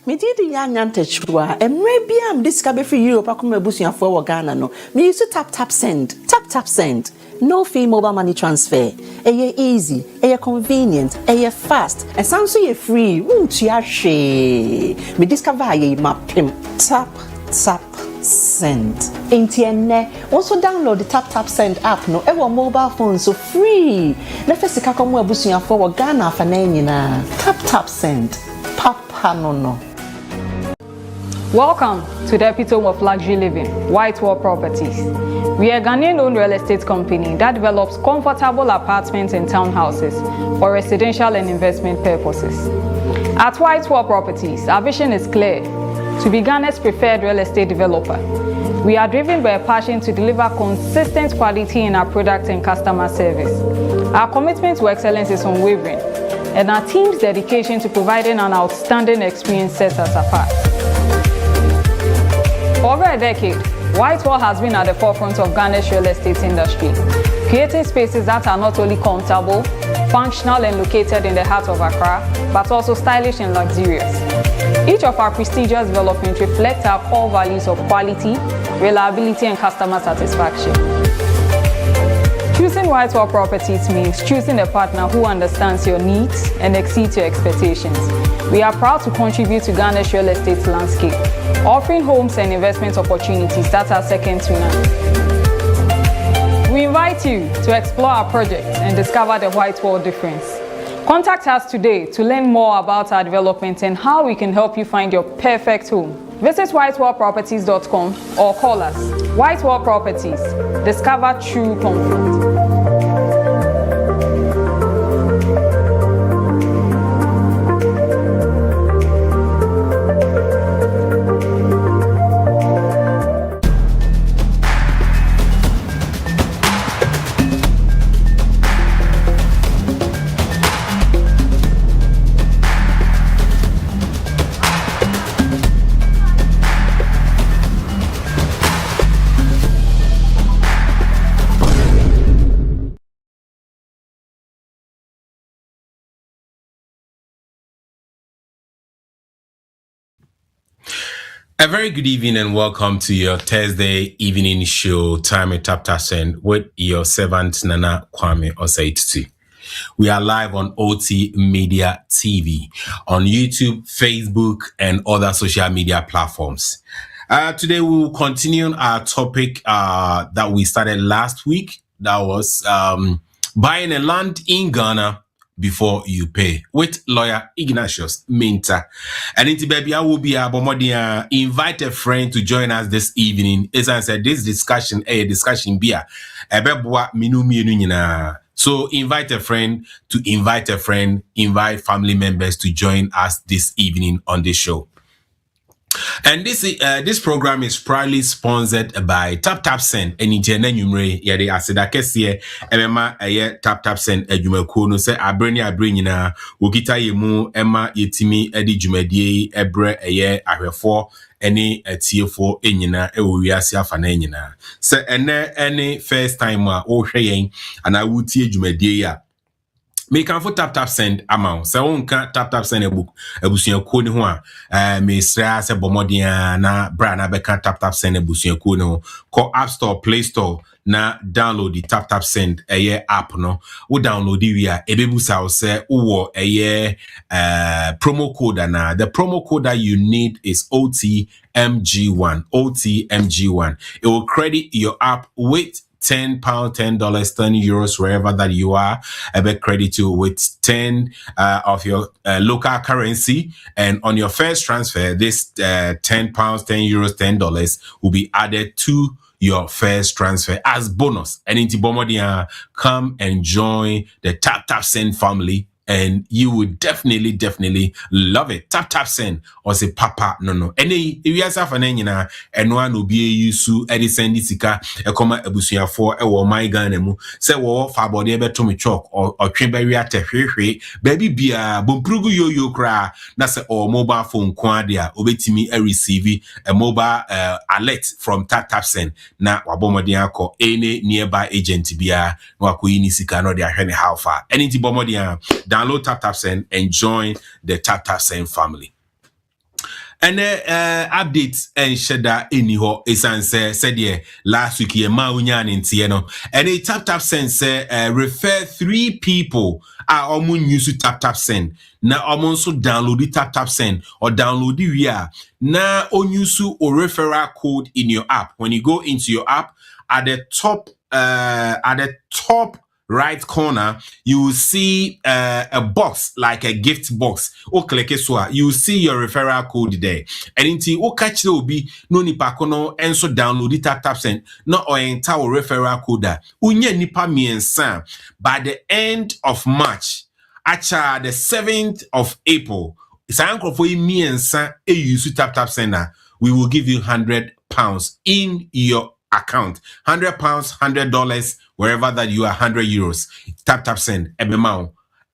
me did the young antechua, and maybe I'm discovered for Europe. I come a bushing for Ghana. No, me used to tap send, tap send. No fee mobile money transfer. Easy, convenient, fast, and sounds so free. Won't you share? Me discover ye map tap send. Intienne also download the tap send app no ever mobile phone so free. Na first ka come abusuya for Ghana fa na nyina. Tap send. Papa no. Welcome to the epitome of luxury living, Whitewall Properties. We are a Ghanaian-owned real estate company that develops comfortable apartments and townhouses for residential and investment purposes. At Whitewall Properties, our vision is clear: to be Ghana's preferred real estate developer. We are driven by a passion to deliver consistent quality in our product and customer service. Our commitment to excellence is unwavering, and our team's dedication to providing an outstanding experience sets us apart. For over a decade, Whitewall has been at the forefront of Ghana's real estate industry, creating spaces that are not only comfortable, functional and located in the heart of Accra, but also stylish and luxurious. Each of our prestigious developments reflects our core values of quality, reliability and customer satisfaction. Choosing Whitewall Properties means choosing a partner who understands your needs and exceeds your expectations. We are proud to contribute to Ghana's real estate landscape, offering homes and investment opportunities that are second to none. We invite you to explore our projects and discover the Whitewall difference. Contact us today to learn more about our development and how we can help you find your perfect home. Visit whitewallproperties.com or call us. Whitewall Properties. Discover true comfort. A very good evening and welcome to your Thursday evening show, Time at TAPTAP with your servant Nana Kwame Osaitutu. We are live on OT Media TV, on YouTube, Facebook, and other social media platforms. Today we will continue our topic that we started last week. That was buying a land in Ghana before you pay, with lawyer Ignatius Minta. And into baby, I will be invite a friend to join us this evening. As I said, this discussion, beer. So invite a friend, invite family members to join us this evening on this show. And this program is proudly sponsored by TAPTAP Send. And in Jene Numre, yade aseda kesiye emma TAPTAP Send edwumakuo no se abre nyina wogita yemu emma yetimi edi dwumadie ebre ahwefo ene atiefo enyina ewo wiase afa na enyina se ene first time a wo hwe yen ana wutie dwumadie ya me can for TAPTAP Send amount. So on can TAPTAP Send a book. Ebusuya ko ni ho a me sra se bomodia na bra na be can TAPTAP Send ebusuya ko no. Call App Store, Play Store na download the TAPTAP Send app no. We download it via ebebusa o se uwo promo code na. The promo code that you need is OTMG1. OTMG1. It will credit your app with £10, $10, 10 euros, wherever that you are, a credit you with 10 of your local currency. And on your first transfer, this £10, 10 euros, $10 will be added to your first transfer as bonus. And into Bomodia, come and join the TAPTAP Send family. And you would definitely love it. TAPTAP Send or say papa no. Any if you have an enina and one will be yusu edison sika e koma ebusuya for e wo my Ghana mu say wo fa body ebe to me chalk or tweberi atehwehwe baby bia bomprugu yo kra na say or mobile phone kwa dia obetimi receive a mobile alert from TAPTAP Send na wabomodi akọ any nearby agent bia na wakoyi ni sika no dia hwe how far any bomodi download TAPTAP Send and join the TAPTAP Send family. And updates and sheda anyhow esan said yeah last week yeah ma unya no and a tap send say refer 3 people omun use tap send na omun so download the tap send or download the via na on use or referral code in your app. When you go into your app at the top right corner, you will see a box like a gift box. O click it so you will see your referral code there. And until o catch will be no nipa kono and so download it tap send no or entire referral code. Unye nipa miensa by the end of March. Acha the 7th of April. Sanko for miensa e use tap sender. We will give you £100 in your account. £100, $100, wherever that you are, €100. Tap send ebemao.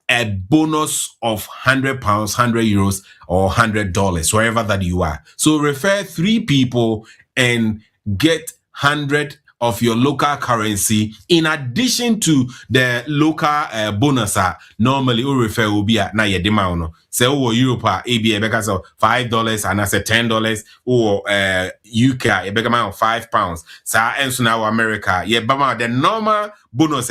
A bonus of £100, €100, or $100, wherever that you are. So refer 3 people and get 100 of your local currency in addition to the local bonus. Normally we refer will be at na ye demand no. Say oh Europe ABA because of $5 and I say $10 or UK a big amount of £5. So and so now America the normal bonus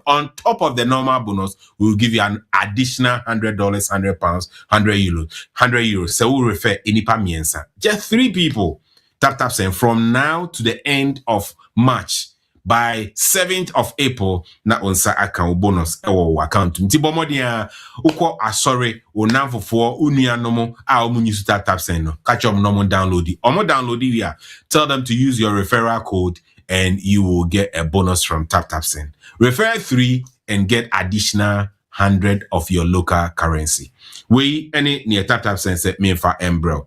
on top of the normal bonus we'll give you an additional $100, £100, €100. So we refer inipa miensa. Just 3 people. Tap send from now to the end of March. By 7th of April, na onsa account bonus ewo account. Nti bomodia uko asore onamfofo unuanomo a omu use tap send no. Catch up no download it. Omo download it here. Tell them to use your referral code and you will get a bonus from tap send. Refer 3 and get additional 100 of your local currency. We any near tap send set me for embro.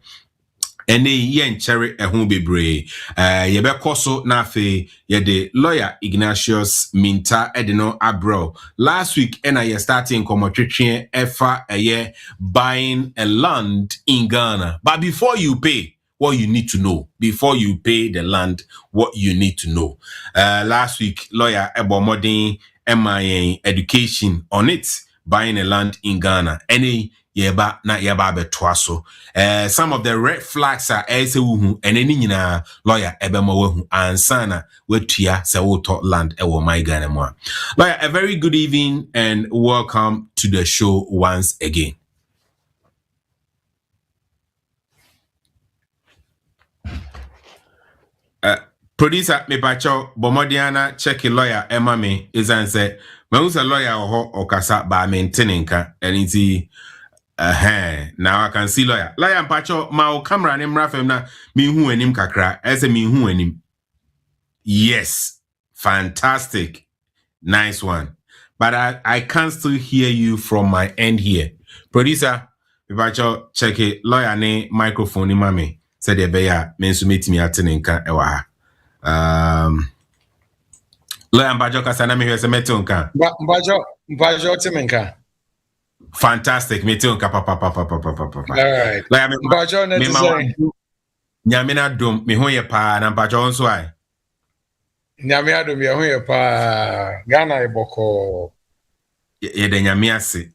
Ene yen cherry ehun bebre yebekọ so na afi yede lawyer Ignatius Minta edino abro last week ena ye starting komotwetwe efa buying a land in Ghana. But before you pay what you need to know, before you pay the land, what you need to know. Last week lawyer ebomodin MIA education on it, buying a land in Ghana. Any yeba na yeba betwaso. Some of the red flags are wuhu and any nyina lawyer ebema wehu ansana wetua se woto land ewo my Ghana mo. Lawyer, a very good evening and welcome to the show once again. Producer me pacho bomodiana check lawyer Emma me is answer when was a lawyer or okasa ba maintaining ka and now I can see lawyer pacho ma camera name rafem na me hu anim kakra ese me hu anim. Yes, fantastic, nice one, but I can still hear you from my end here. Producer me pacho check it lawyer ne microphone ni mame said e be ya me nso metimi atene nka e wa ha. Lawyer Mbajo kasana me hwese metonka. Mbajo timenka. Fantastic, metonka papa. All right. Lawyer Mbajo na design. Nyamina dum me ho ye pa na Mbajo nso ai. Nyamia dum ye ho ye pa Ghana eboko. Ye de nyamia se.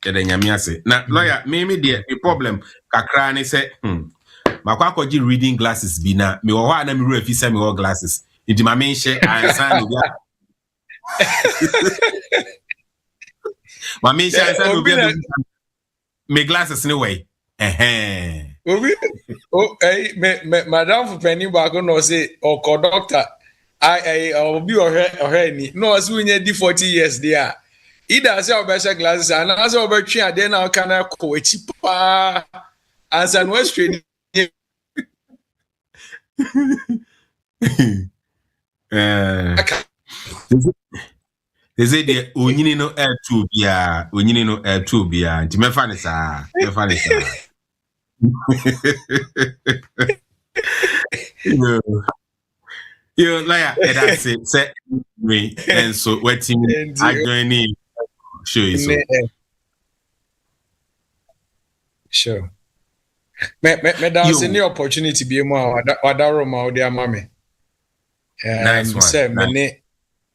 Na lawyer me de problem kakra ni se makwa kwaji reading glasses bi na me wo ho na me ru afisa me wo glasses. Idi ma menhye ansan obi. Ma menhye ansan obi me glasses ni way. Obi madam for penny back no say or doctor I obi ohwe ni no so nye di 40 years there. Either say obesha glasses and as obetwe ade na kana ko echi pa ansan we straight. They say the onyini no air tube ya nti mefa ne sa yo lawyer that's it say me and so waiting I join show you so sure me dance any opportunity be more wadaro ma odi amame. Nice one. Say many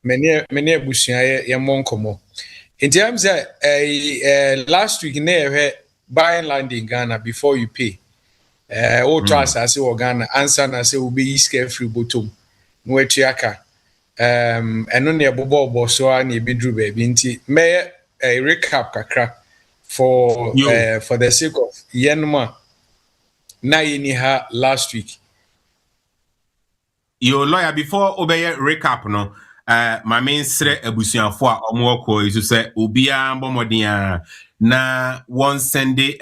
abusua ye monkomo. In terms last week na buying land in Ghana before you pay. o to asase wo Ghana answer na say obi iska free bottom no etuaka eno na ebobo so na ebidru ba bi nti me recap kakra for the sake of yenma na yini ha last week. Your lawyer before obey recap no my main sre abusuafo a omo ko isu se obia mbomodin na one sende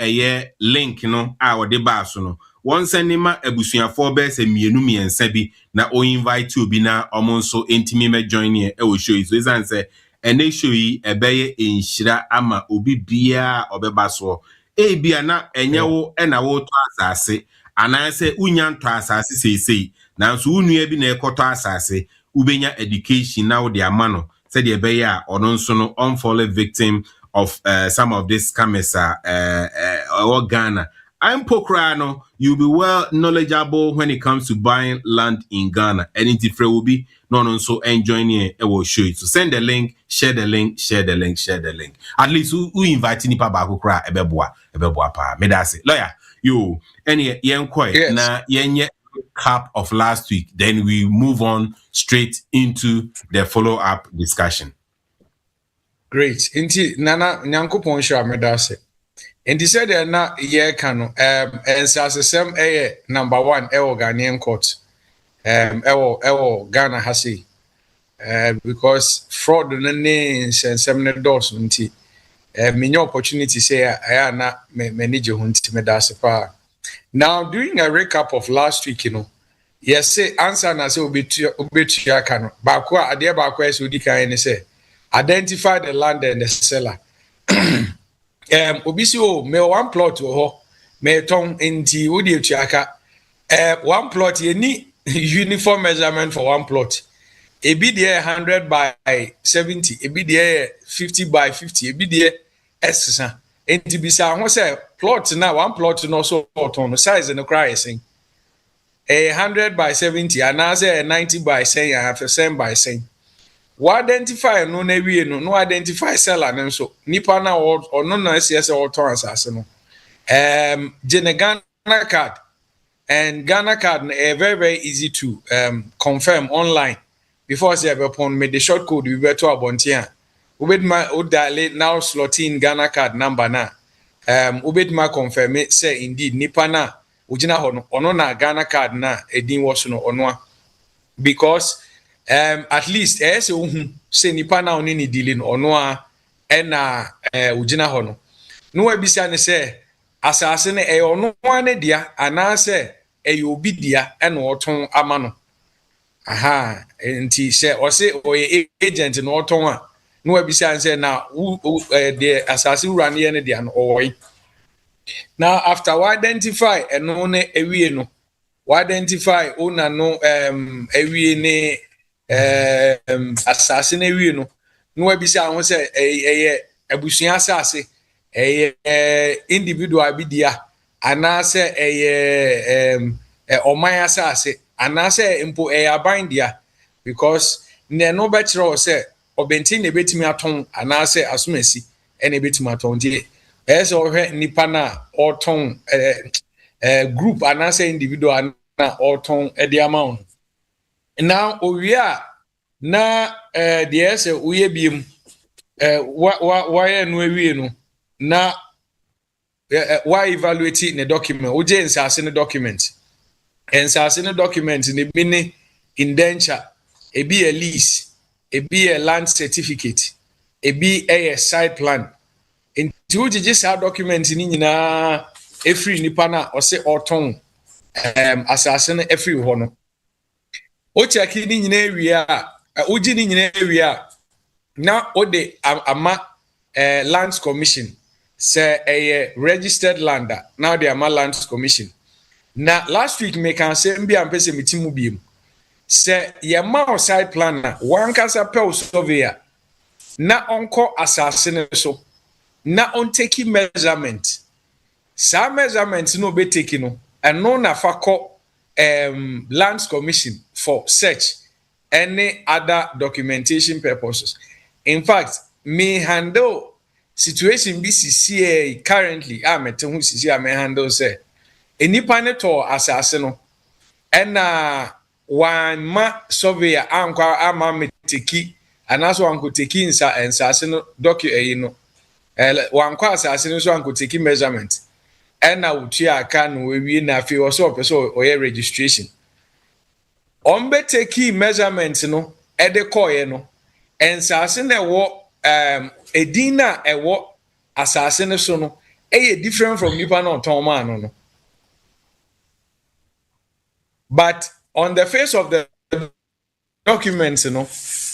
link no a wode ba so no one sende ma abusuafo be se mienu miensa bi na o invite obi na omo nso entimi me join e show isu izan se ene show yi ebeye enhira ama obi bia obeba so bia na enye wo na wo to asase ananse unya nto asase seisei nanso unua bi na ekoto asase ubenya education now the amano said the beya or nso no unfall victim of some of these scammers or Ghana. I'm Pokrano, you'll be well knowledgeable when it comes to buying land in Ghana. And if will be non so enjoying it, I will show you. So send the link, share the link, share the link, share the link. At least who invite nipa ba kokra ebeboa pa. Me that's it. Lawyer, you any yen koi na yen cap of last week, then we move on straight into the follow-up discussion. Great. Inti nana nyankopon sha medase. Inti said na ye kanu ensasesem number 1 Ghanaian court. Ghana hasi. Because fraud no ne nsensem ne dos nti me opportunity say aya na manage ho nti medase pa. Now, doing a recap of last week, yes, say answer na say obetua kano. Bakwa ade bakwa ese odi kan say identify the land and the seller. Obi si me one plot ho me ton enti odi etuaka. One plot ye ni uniform measurement for one plot. Ebi dey 100 by 70, ebi dey 50 by 50, ebi dey esesa. Enti bisa ho say plot na one plot no so ton size no cry saying 100 by 70 and now say 90 by 10 and 100 by 10. What identify no na wie no identify seller no so nipa na or no na cs or ton asase no Ghana card and Ghana card very very easy to confirm online before say upon me the short code we better abontia ubed ma dial now slot in Ghana card number na ubed ma confirm it say indeed nipa na ugina ho no na Ghana card na edin wo so no ono because at least say ohun say nipa na oni ni dealing ono a na ugina ho no wabisa ne say asase ne ono ane dia ana say obi dia na oton ama no aha enti say o say oye agent no oton a no wabisa say na the asase wura ne ne dia no oyi. Now after we identify eno ne ewie no we identify una no ewie ne asase ne ewie no no wabisa ho say abusua asase individual bi dia ana say oman asase ana say impo aban dia because ne no be kire o say obenti ne betimi aton ana say asumasi ene betimi aton die eso nipa na oton group ana say individual na oton the amount now owia na the say uye biem why no ewie no na why evaluate the document oje nsase ne document ensase ne document ne bi ne indenture ebi a lease ebi a land certificate ebi a site plan nti ojije sa document ni nyina every nipa na o se oton asase ne every ho no o check ni nyina ewia oji ni nyina ewia na o de ama lands commission say a registered lander now the ama lands commission na last week me can say mbi am pese metimu biem say ye ma site plan na one kasa pel surveyor na onko asase ne so na on take measurement sa measurement no be take no and no na fakọ lands commission for search any other documentation purposes. In fact me handle situation BCCA currently me handle say enipa ne to asase no ena wan ma surveyor ankwa ama meteki anaso ankoteki nsase no no wankwa asase no so ankoteki measurement ena utua aka no we na afi o so person o registration ombeteki measurement no ede koye no ensase na ewo edin na ewo asase no so no different from nipa na oton ma no. But on the face of the documents,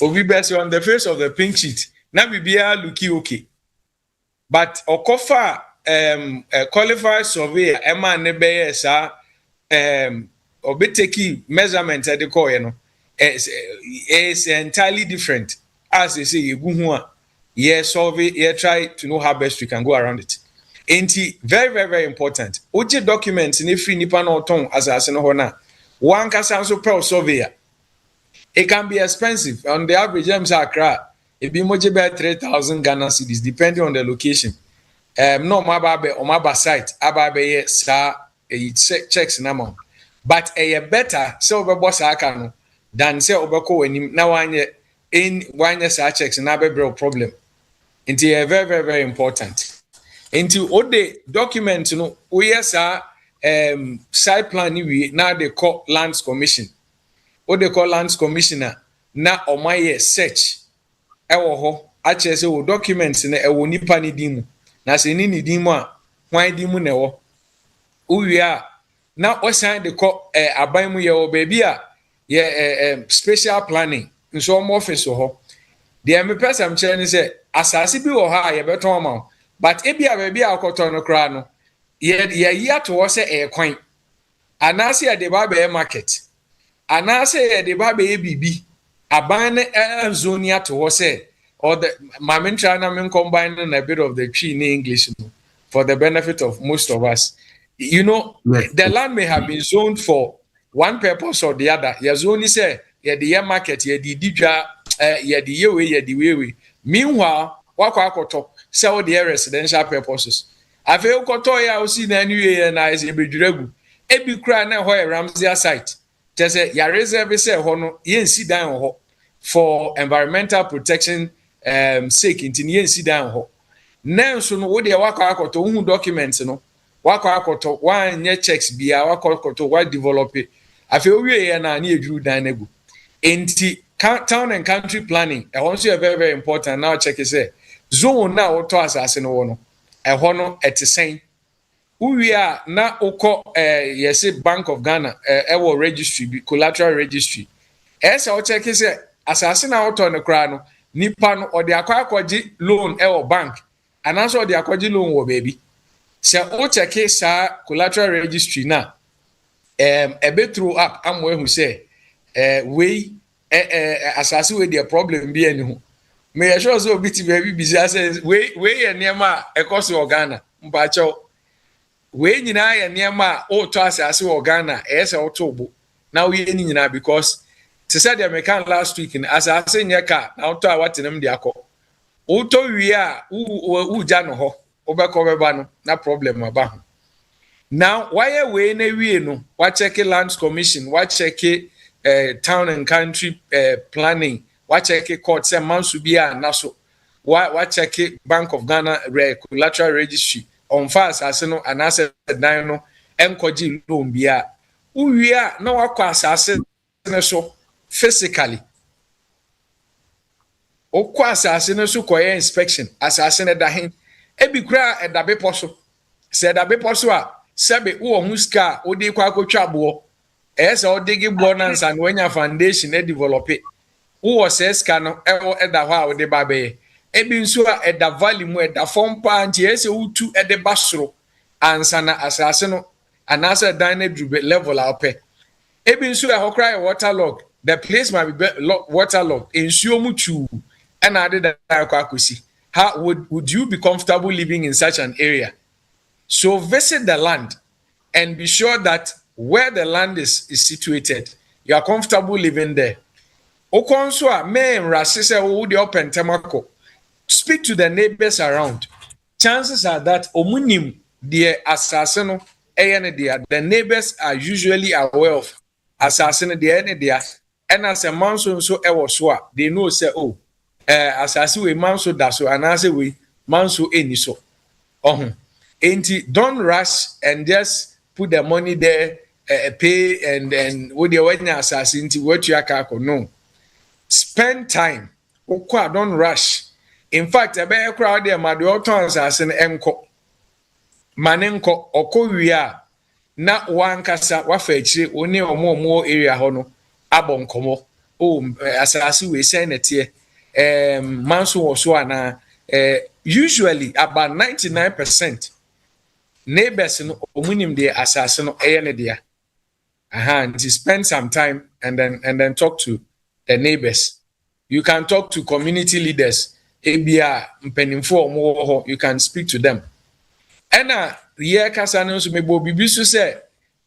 obi best on the face of the pink sheet, na bibia looky okay. But okofa qualified surveyor ema ne beye sa obeteki measurement at the core is entirely different. As they say, you survey, you try to know how best we can go around it. Very, very, very important. Oje documents in free nipa no ton as I say no na. One casanso per surveyor. It can be expensive. On the average, Accra, it be much about 3,000 Ghana cedis, depending on the location. No, mababe or maba site, ababe sa checks in amount. But a better silver boss akano than say obako when now one in 1 year checks and ababe problem. Into a very, very, very important. Into all the documents, we are side plan we now they call lands commission. What they call lands commissioner na omaye search ewo ho ache se wo documents na ewo nipa ni dimu na se ni dimu a hwan dimu na ewo uwia na osan de call aban mu ye wo baby a ye special planning nso mo office ho de me person chere ni se asase bi wo ha ye beton ma but ebi a baby a akoto no kra no ye to wo se kwan anase ya de ba be market anase de ba be bibi aban zonia to wo say or the mamintra na men combine a bit of the tree in English for the benefit of most of us. The land may have been zoned for one purpose or the other. Your zone say the market the didja the way. Meanwhile wakwa sell the residential purposes. I feel koto ya osi na anyway na is ebeduregu ebi kra na ho Ramsey site. Just say ya reserve say ho no yen si dan ho for environmental protection sake intini yen si dan ho. Nanso no wo de wakwa akoto hu documents no wakwa akoto wan nye checks bia wakwa akoto wa develop it. Afi owie ya na eduru dan nego. Enti town and country planning also very very important. Now check it say zone na woto asase no wo no ehɔ no etisen uwia na ukọ yesi Bank of Ghana ewo registry collateral registry ese o check say asase na auto no kra no nipa no ode akwaji loan ewo bank anaso ode akwaji loan wo baby se o check sa collateral registry na ebe through up amwe hu say we asase we the problem bi ani hu me sure so bit baby business we ye niema ekoso Ghana mpacho we nyina ye niema o to asase o Ghana ese o to bo na we ni nyina because to said the American last week in asase nyeka na o to awatenem de akọ o to wi a u ja no ho obekọ beba no na problem aba ho now why we na wi no wa check lands commission wa check town and country planning wa check court say mansu bia na so wa check Bank of Ghana collateral registry on fast asase no anase dan no enkoji loan bia uwia na wakọ asase ne so physically okọ asase ne so koye inspection asase ne dahin ebi kura edabe poso se edabe poso a sebe wo hu ska odi kwa akotwa bo ese odigi bo na nsa no nya foundation e develop wo se ska no eda ho a odi ba be ebi nso a eda valley mu eda fompa anti ese utu ede basoro ansa na asase no anasa dan na drube level a ope ebi nso a hokra waterlog the place might be waterlogged ensuo mutu and ade da akosi how would you be comfortable living in such an area? So visit the land and be sure that where the land is situated you are comfortable living there. Okonso a men rasise wo de open temako speak to the neighbors around. Chances are that omunim the asase no the neighbors are usually aware of assassin and as a man so they know say oh assassin we man so that so and as we man so any so don't rush and just put the money there pay and with the wedding assassin what you are no spend time don't rush. In fact, a bear crowd there, my daughter assassin enko manenko okowia na wankasa wafechi oni omo area hono abonkomo assassin we say netie manso woso ana usually about 99% neighbors no omunim the assassin no eye ne dia and to spend some time and then talk to the neighbors. You can talk to community leaders. Ebia mpenimfo omo you can speak to them. Ena ye kasa no so mebo bibi so say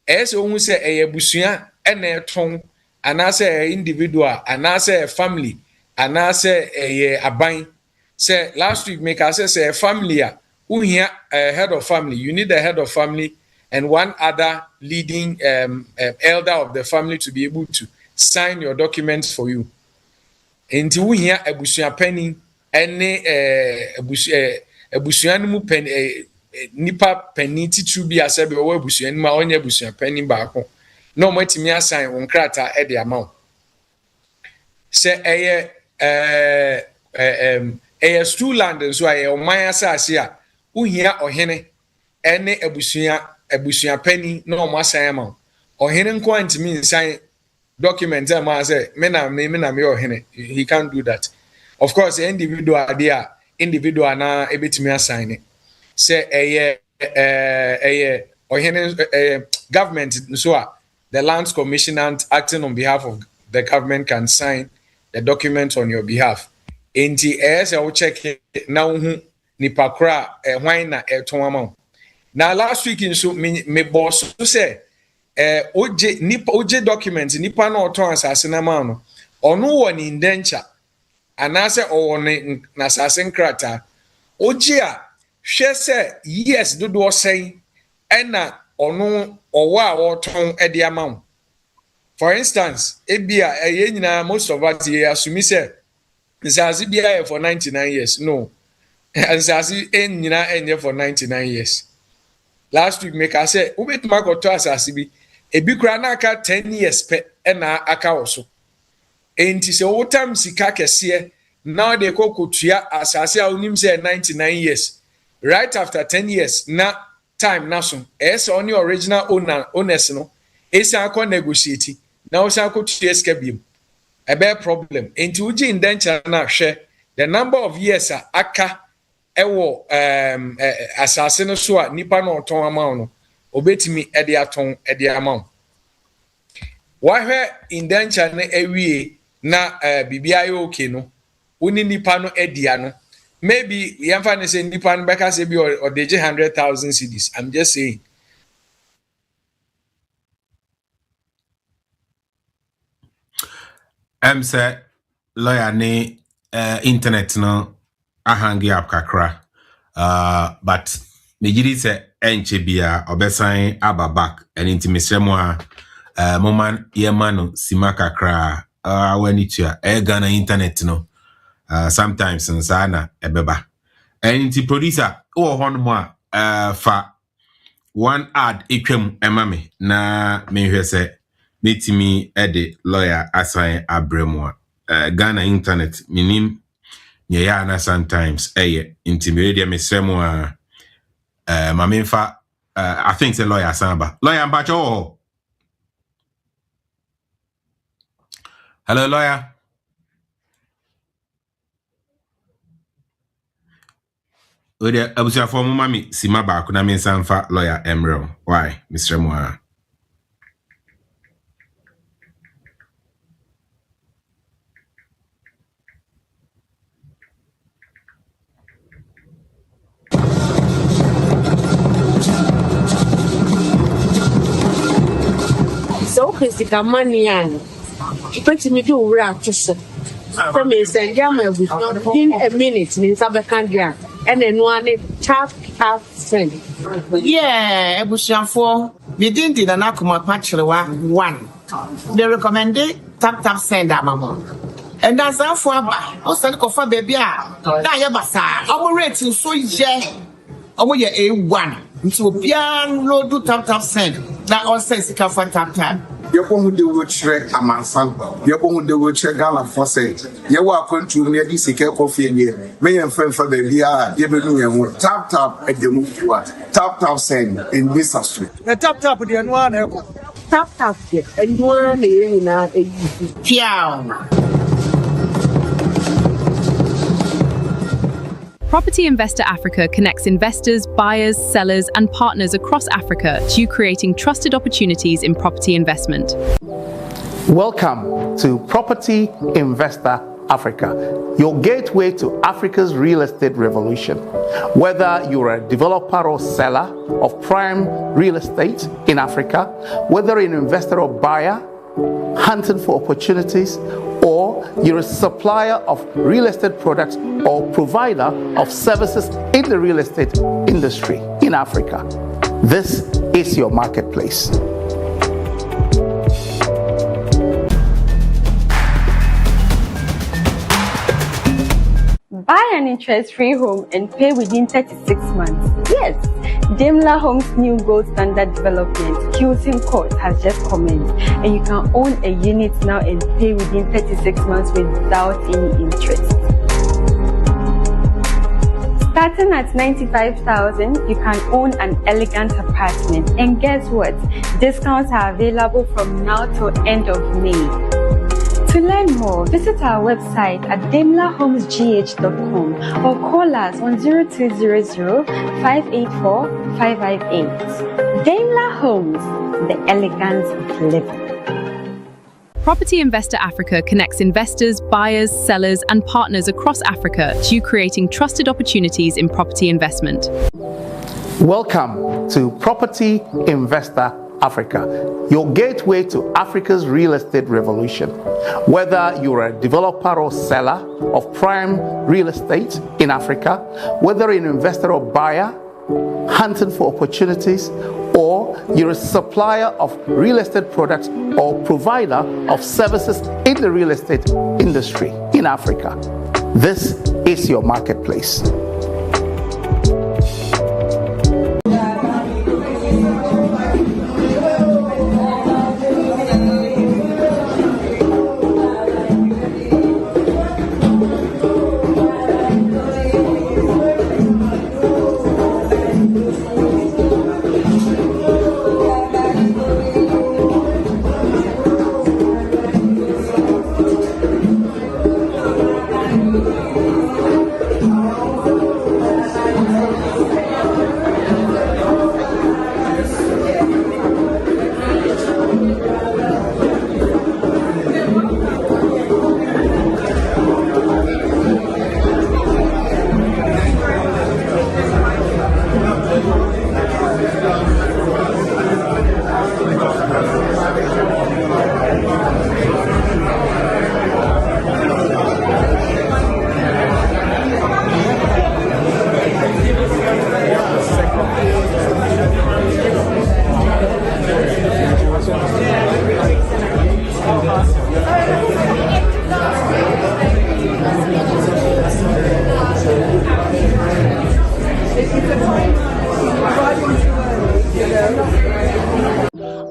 ohun say eyebusua ena eton anase individual anase family anase aban say last week make us say family a uhia head of family. You need a head of family and one other leading elder of the family to be able to sign your documents for you. Enti uhia abusua pani ene abusua no mu pen nipa pani titu bi asebe wo abusua no ma onye abusua pani baako no matimi assign won krata e de amount se eye stool land so aye oman asase a uhia ohene ene abusua pani no mo assign amount ohene nko antimi nsan document am say me na ohene he can't do that. Of course the individual na ebetimi assign it say government so the lands commissioner acting on behalf of the government can sign the document on your behalf. Enti say we check na hu nipa kra hwan na eton amount. Now last week in so me boss say oje document nipa na oton asase na ma no ono wo ni indenture anase o ne na asase nkrata oje a hwe se yes dodo osen ena ono owo a oton e de amount. For instance ebia ye nyina most of us here assume say nsazi bia for 99 years no nsazi nyina enye for 99 years. Last week make I say ubetuma ko to asase bi ebi kura na aka 10 years pe na aka woso enti se wotam sika kese now they go kutua asase a unim say 99 years right after 10 years na time na so es on your original owners no esa akọ negotiate na wo san kutua sika biem e be problem enti uji indenture na hwe the number of years aka ewo asase no so a nipa no oton ama no obetimi e de aton e de amount wahwe indenture na ewie na bibia yo okay no uni nipa no edia no maybe yamfa ne say nipa no beka say bi or deje 100,000 cedis. I'm just saying say lawyer ne internet no ahangi up kakra but Nigiri se enche bia obesan aba back and intimisemo moment yemano simaka kra when it Ghana internet no sometimes nsana ebeba and the producer honmo fa one ad ekwem emame na mehwe se metimi ede lawyer assign abremo Ghana internet minim yeah na sometimes intimidia mesemo Maminfa, I think it's a lawyer Samba. Lawyer Mbacho. Hello, lawyer. Ode abusia for mami Simaba kuna minsanfa lawyer Emro. Why, Mr. Moa? So physical money and pretty me do rap just from me send in a minute in Sabacandia and then one tap TAPTAP send. Yeah, ebusiafo, me din di na kuma pachrewa 1. They recommended TAPTAP send amamo. And that's how for aba, o send ko fa baby a. Na ye basa, omo rating so ye. Omo ye A1. Nti obian load do TAPTAP send. Na on sense ka for TAPTAP. Yɛbɔ ho de wɔkyerɛ amansan yɛbɔ ho de wɔkyerɛ Ghana for sɛ yɛwɔ akwantu no yɛde sika kɔfie nie meyɛ mfɛmfa baabi a yɛbɛnu yɛn ho TAPTAP ɛdɛmu fiwa TAPTAP send in this street na TAPTAP deɛ no ara na ɛkɔ TAPTAP deɛ ɛno ara na yɛn nyinaa ɛyi Piao. Property Investor Africa connects investors, buyers, sellers, and partners across Africa to creating trusted opportunities in property investment. Welcome to Property Investor Africa, your gateway to Africa's real estate revolution. Whether you're a developer or seller of prime real estate in Africa, whether you're an investor or buyer hunting for opportunities, or you're a supplier of real estate products or provider of services in the real estate industry in Africa, this is your marketplace. Buy an interest-free home and pay within 36 months. Yes, Daimler Homes' new gold standard development, Hilton Court, has just commenced, and you can own a unit now and pay within 36 months without any interest. Starting at 95,000, you can own an elegant apartment. And guess what? Discounts are available from now till end of May. To learn more, visit our website at daimlerhomesgh.com or call us on 0200 584 558. Daimler Homes, the elegance of living. Property Investor Africa connects investors, buyers, sellers, and partners across Africa to creating trusted opportunities in property investment. Welcome to Property Investor Africa, your gateway to Africa's real estate revolution. Whether you're a developer or seller of prime real estate in Africa, whether you're an investor or buyer hunting for opportunities, or you're a supplier of real estate products or provider of services in the real estate industry in Africa, this is your marketplace.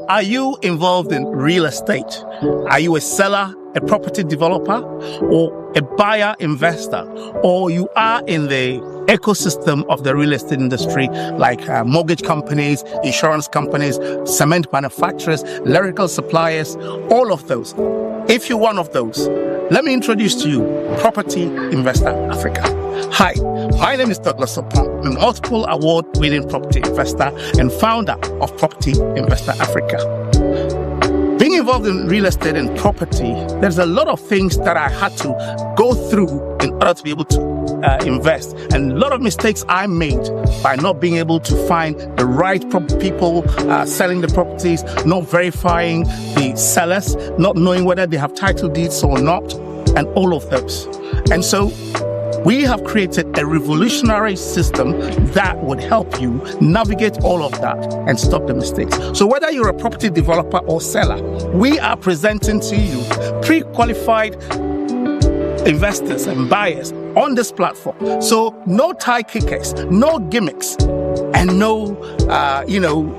Are you involved in real estate? Are you a seller, a property developer, or a buyer investor? Or you are in the ecosystem of the real estate industry, like mortgage companies, insurance companies, cement manufacturers, electrical suppliers, all of those. If you're one of those, let me introduce to you Property Investor Africa. Hi, my name is Douglas Opon, a multiple award-winning property investor and founder of Property Investor Africa. Being involved in real estate and property, there's a lot of things that I had to go through in order to be able to invest. And a lot of mistakes I made by not being able to find the right people selling the properties, not verifying the sellers, not knowing whether they have title deeds or not, and all of those. And so We have created a revolutionary system that would help you navigate all of that and stop the mistakes. So whether you're a property developer or seller, we are presenting to you pre-qualified investors and buyers on this platform. So no tie kickers, no gimmicks, and no,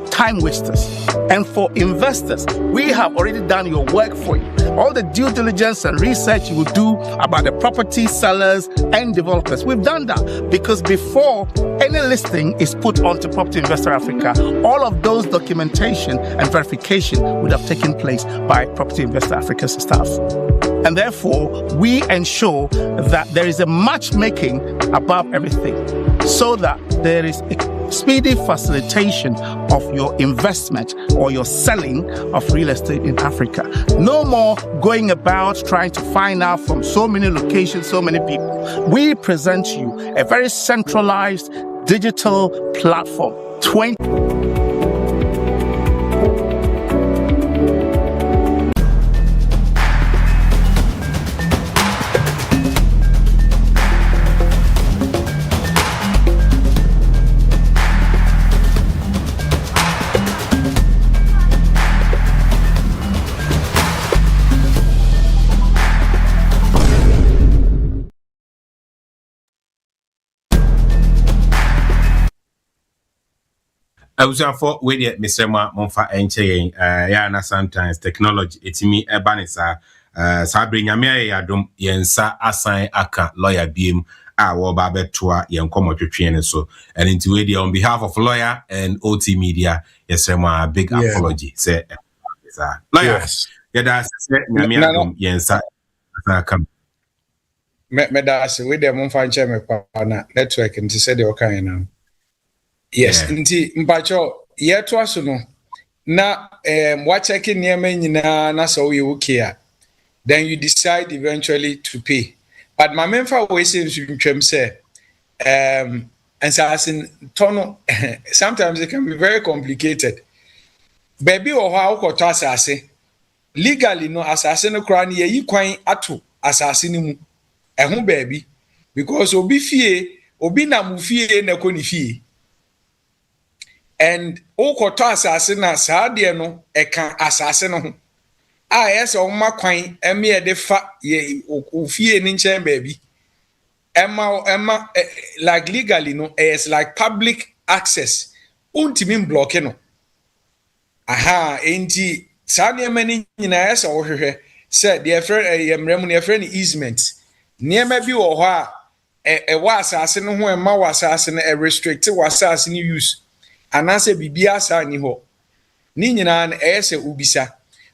time wasters. And for investors, we have already done your work for you. All the due diligence and research you will do about the property sellers and developers, we've done that because before any listing is put onto Property Investor Africa, all of those documentation and verification would have taken place by Property Investor Africa's staff. And therefore, we ensure that there is a matchmaking above everything so that there is a speedy facilitation of your investment or your selling of real estate in Africa. No more going about trying to find out from so many locations, so many people. We present you a very centralized digital platform. I was for with the Mr. Monfa Enche, na sometimes technology, it's me, Ebanisa, Sabri Yamia Yadum, Yensa, assign Aka, lawyer beam, our Babetua, Yankomo Train, so, and into radio on behalf of lawyer and OT media, yes, a big apology, say, lawyer, that's Yamia, Yensa, come. Medas with the Monfa Enche, network, and to say the okay now. Yes, nti mpacho yeto aso no na wa checking niema nyina na so we okay then you decide eventually to pay. But my member we say ntwem say and so as in tono sometimes it can be very complicated. Baby or how ukoto asase legally no asase no kra na yi kwan ato asase ni mu ehun baby because obi fie obi na mu fie na ko ni fie. And okoto asase na saade no eka asase no ho yes o ma kwan eme e de fa ye ofie ni nchen baby emma like legally no is like public access untimi block no enti saade mani nyina yes o hwehwe said the friend yemrem ne friend easement niema bi wo ho a wa asase no ho emma wa asase no restrict wa asase ni use anase bibia sa ni ho ni nyina na ese ubisa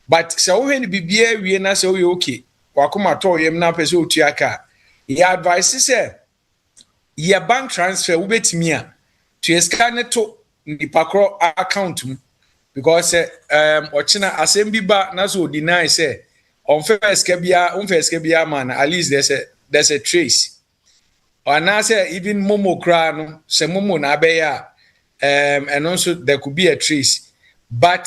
but se wo hwe ni bibia wie na se wo ye okay wakoma to yem na pese otuaka ya advice se ya bank transfer wo betimi a to scan to nipakro account mu because ochina assembly ba na so deny say on first bia man at least there's a trace anase even momo kra no se momo na abeya and also there could be a trace, but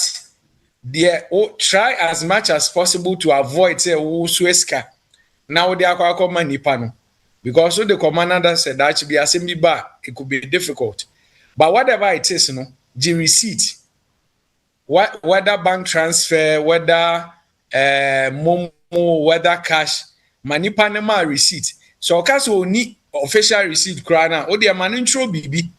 try as much as possible to avoid say Sueska. Now they are called manipano because the commander said that should be assembly bar. It could be difficult, but whatever it is, the receipt, whether bank transfer, whether momo, whether cash, manipanema receipt. So because we need official receipt, crana or the man intro BB.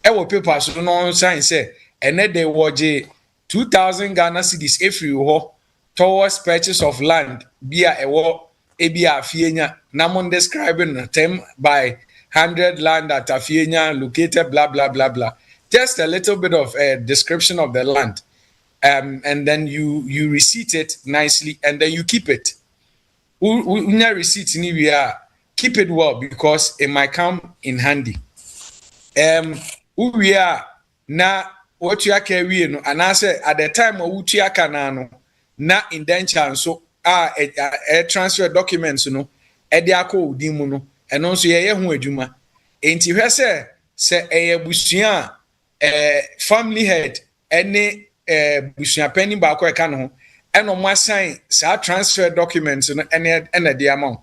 Ewo paper so no sign say ene dey woje 2000 Ghana cedis every ho towards purchase of land bia ewo ebia afienya na mon describing the term by 100 land at afienya located blah blah blah blah, just a little bit of a description of the land, and then you receipt it nicely and then you keep it. Unya receipt ni we are keep it well because it might come in handy. We are na what you are carrying, and I say at the time of which you are na indenture so a transfer documents no ediako dimuno and also ye hu adwuma enti hwe se busua family head any busua penny ba ko e ka no ho eno mo assign sa transfer documents no ene de amount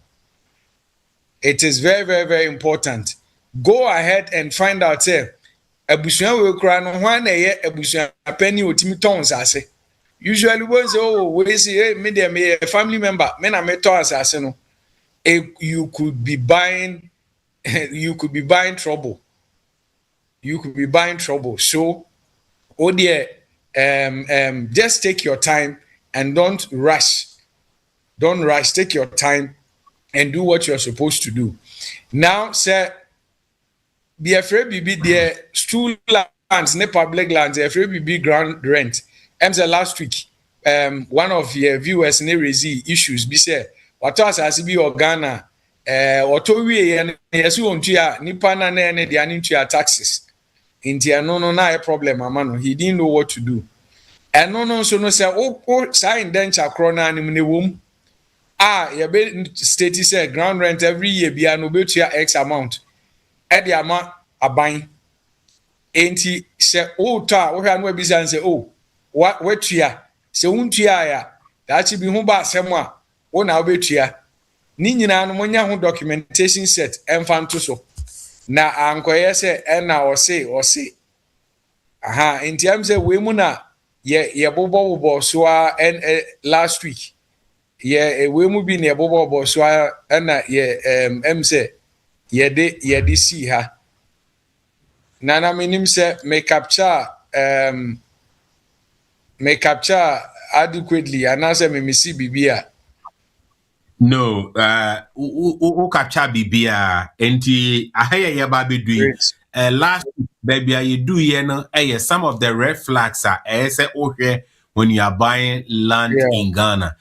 It is very, very, very important. Go ahead and find out, say, abusua we kura no hwan na ye abusua pani otimi tons ase. Usually we say, oh, we say, me dem a family member, me na me tons ase no. You could be buying trouble. You could be buying trouble. So, oh dear, just take your time and don't rush. Don't rush. Take your time and do what you're supposed to do. Now, sir, be afraid be there school lands, ne public lands, afraid be ground rent. Last week, one of your viewers ne raise issues. Be say, what else has be Ghana? What we and yes, we want to nipa na ne they are into your taxes. India no na a problem, amano. He didn't know what to do. And no so no say sign denture krona ni ne wom. Your state say ground rent every year be an obetia X amount. At the amount a buying. Ain't he say, oh, ta, we are busy and say, oh, what ya? Say, ya. That should be humba somewhere. Oh, now bet ya. Nina no monya documentation set and fan to so. Na ankoye say, and now or say. Aha, in terms of wemuna, ye bobo so and last week. We mu bi ne bobo so na say ye see her. Nana minim say may capture adequately and answer me see bibia. No, u capture bibia enti ahaya ye ba be doing. Last baby you do here no some of the red flags are say when you are buying land in Ghana.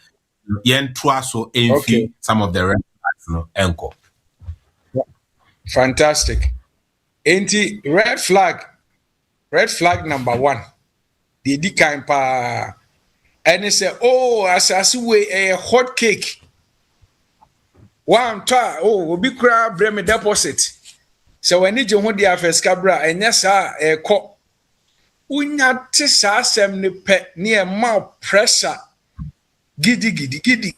Yen so envy some of the red flags no enko. Fantastic. Enti red flag number 1. The kind pa and they say, oh, as we a hot cake. One try, oh, will be crab bring me deposit. So when you hold the first cabra and yes, a co unya tisa sem ni pet near mouth pressure. Giddy.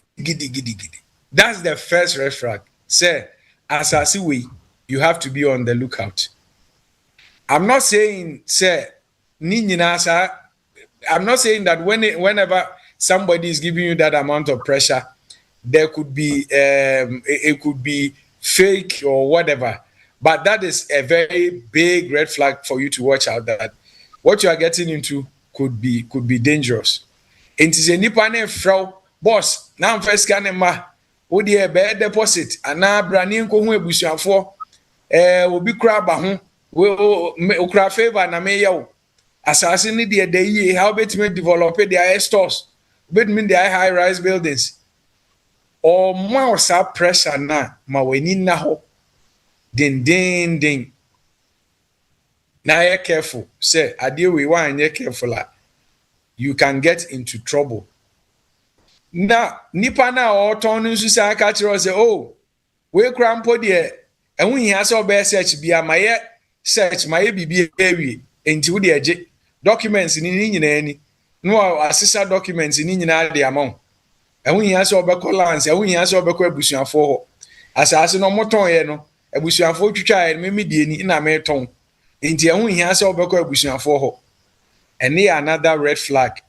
That's the first red flag. Say, as I see we, you have to be on the lookout. I'm not saying, say, I'm not saying that whenever somebody is giving you that amount of pressure, there could be it could be fake or whatever. But that is a very big red flag for you to watch out. That what you are getting into could be dangerous. It is a nipa ne frau boss. Now first can ma odi e be deposit ana brani nko hu ebusuafo obi kura ba ho we okura favor na me yawo asase ni de dey how bet me develop their stores bet me their high rise buildings or more pressure na ma weni na ho ding na you careful say ade we wan you careful you can get into trouble. Now, nipa na o ton nsu sa ka kire say oh we krampo de ehun hia so be search bia maye search maye bibia ewie enti wo de age documents ni nyina ni no assessor documents ni nyina de amount ehun hia so be collance ehun hia so be ko abusuafo ho asase no moton ye no abusuafo twitwa ye me die ni na me ton enti ehun hia so be ko abusuafo ho. And here another red flag.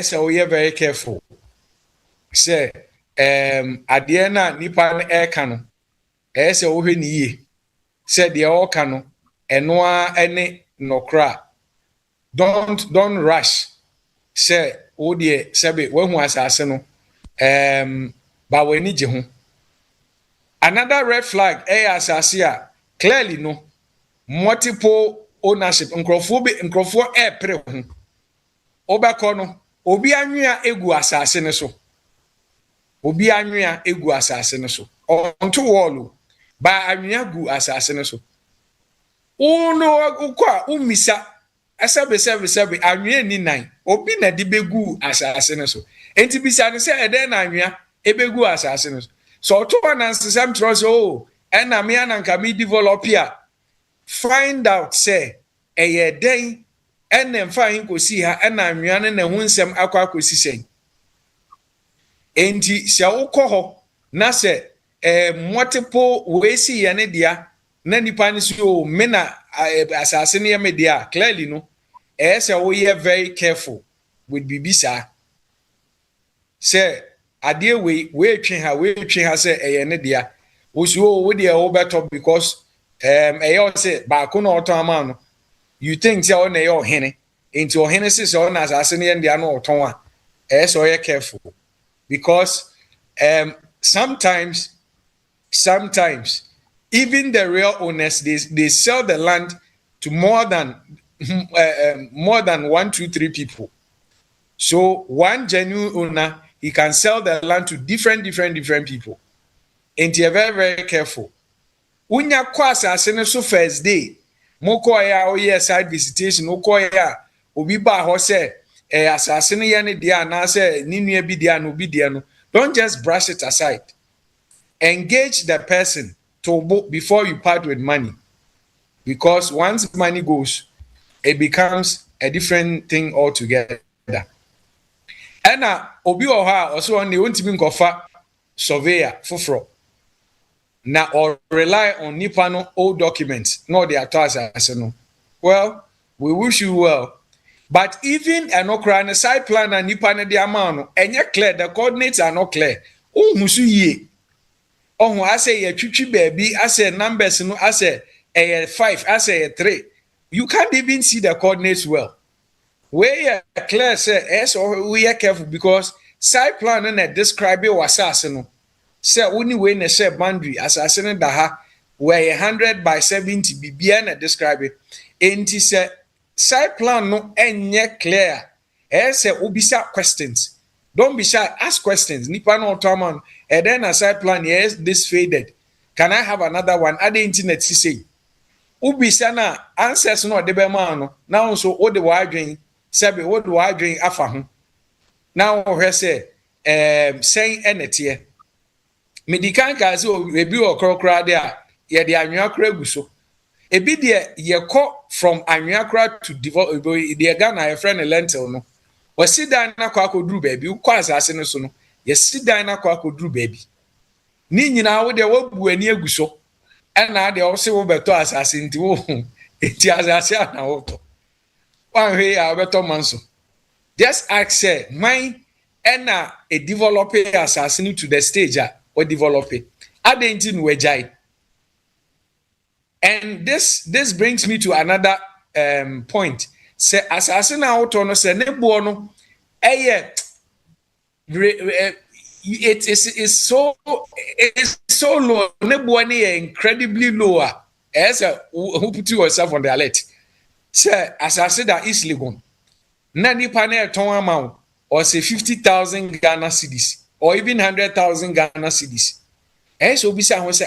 So we are very careful. Say, adiena nipa na ekano. So we ni say the all kano. Enwa ene nokra. Don't rush. Say, oh dear, sabi when who asase no. But we need you. Another red flag. Asase clearly no. Multiple ownership nkrofo epre ho obako no obi anwea egu asase ne so onto wall ba anwea gu asase ne so uno ukwa umisa asebe anwea ni nan obi na de begu asase ne so enti bisa ne se eden na anwea ebegu asase ne so to anansem trust oh ena me ananka me develop here. Find out say eye den ene mfa hin kosi ha ena anwea ne hu nsem akwa kosi sen enti sia ukọ ho na se multiple ways yene dia na nipa ni so me na asase ne me dia clearly no say we are very careful with bibisa say ade we twen ha say yene dia osuo wo dia wo beto because say ba ko no oton ama no you think say o na your hene into ohene say so na asase ne dia no oton a so you careful because sometimes even the real owners they sell the land to more than 1, 2, 3 people. So one genuine owner, he can sell the land to different people. And you're very, very careful. Unya kwasa asene so first day, moko ya o side visitation, moko ya obi ba ho se asase ne ye ne dia na se ninua bi dia no bi dia no. Don't just brush it aside. Engage the person before you part with money. Because once money goes, it becomes a different thing altogether. And obi oha also on the ultimate kofa surveyor fufro. Now or rely on Nipano old documents, not the attacks. Well, we wish you well. But even an okra side plan and Nipana the amount, and you're clear, the coordinates are not clear. Oh, musu ye. Oh, I say a chuchi baby, I say numbers, no, I say a 5, I say a 3. You can't even see the coordinates well. Where clear say, so we are careful because side plan and describe it was assassin. Say only when a say boundary assassin daha where 100 by 70 be bien describe it. And he said side plan no any clear. Say ubisa questions. Don't be shy, ask questions. Nipa no taman. And then a side plan, yes, this faded. Can I have another one? At the internet, she say. Ubisa na answers no debe man. Now so what the waging, sabi what the waging afa. Now he say, saying anything. Medican kazi o rebi o krokra there. Ye the anwa kra guso. Ebi de ye ko from anwa kra to develop. The Ghana a friend a lentil no. We sit down na kwa kodru baby. U kwa asase no so no. Ye sit down na kwa kodru baby. Ni nyina wo de wo bu ani aguso. Na de o se wo beto asase nti wo enti asase na wo to. Wan hwe ya beto manso. Just ask say, mine na a developer asase to the stage or develop it. Adenti no wejai. And this brings me to another point. Say asase na wo to no say ne bo no it is so low. Nebuani incredibly lower. As who put yourself on the alert. Say, as I said, that is legal. Nani panel ton amount or say 50,000 Ghana cedis or even 100,000 Ghana cedis. And so bisa who say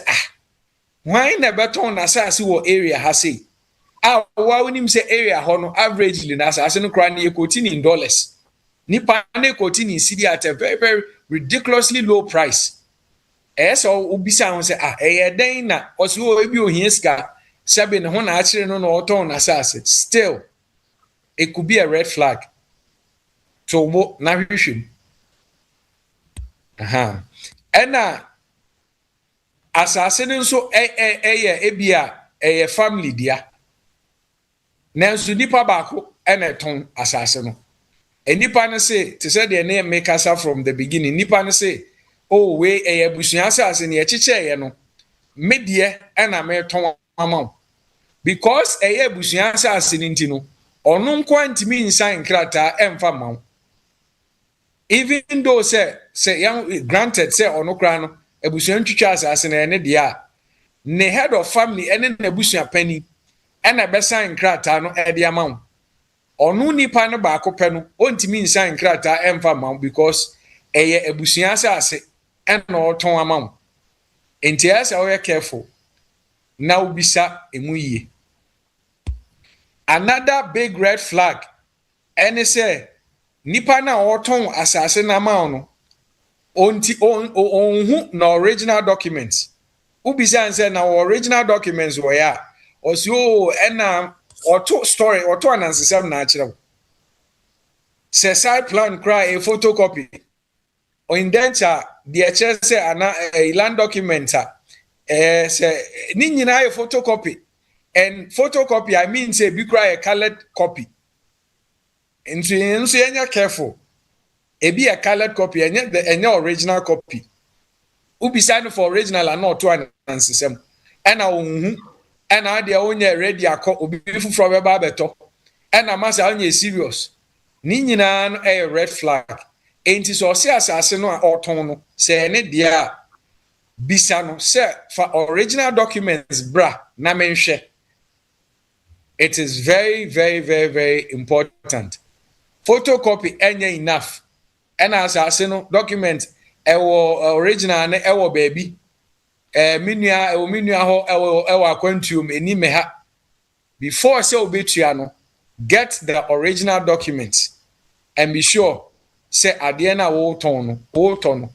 why never ton asasi wo area has say why when him say area hono averagely na asasi no kra na quoting in dollars. Nipa na quoting in cedi at a very, very ridiculously low price. So ubisa won say den na oso ebi ohia sika sabe ne ho na akire no no oton na asase. Still it could be a red flag. So mo na hwehwem. Ena asase no so ebia family dia. Nanso nipa baako ena ton asase no. Nipa no say to say the name make us from the beginning. Nipa no say oh we abusua asase ne echiche no medie na me ton amount because abusua asase ne ntino ono nko antimi nsan krata emfa maw even though say granted say ono kra no abusua ntwitwa asase ne ne dia ne head of family ene na abusua pani na be san krata no e dia maw onu nipa no ba akopɛ no ontimi nsan krata emfa maw because abusua asase and no ton amount. Enti asa we careful. Now bisa emuye. Another big red flag. Any say nipa na oton asase na amount no. Onti onhu no original documents. Ubisa say na original documents wo ya. Oso na auto story auto anansesem na akire. Say side plan cry a photocopy. Or indenture the HSA and a land document say ni nyina a photocopy, and photocopy I mean say be cry a colored copy. Into enya careful. E be a colored copy and the original copy. Ubi sign for original and not to an system. And I the only ready a copy from a barbeto. And I must only serious. Ni nyina a red flag. Ain't so say assassin or tono say any dia bisano say for original documents bra na menhwe. It is very, very, very, very important. Photocopy any enough. And as assassin document original ne ewo baby. Minua ho ewo quantum eni meha. Before say obetua no, get the original documents and be sure say adiena wo ton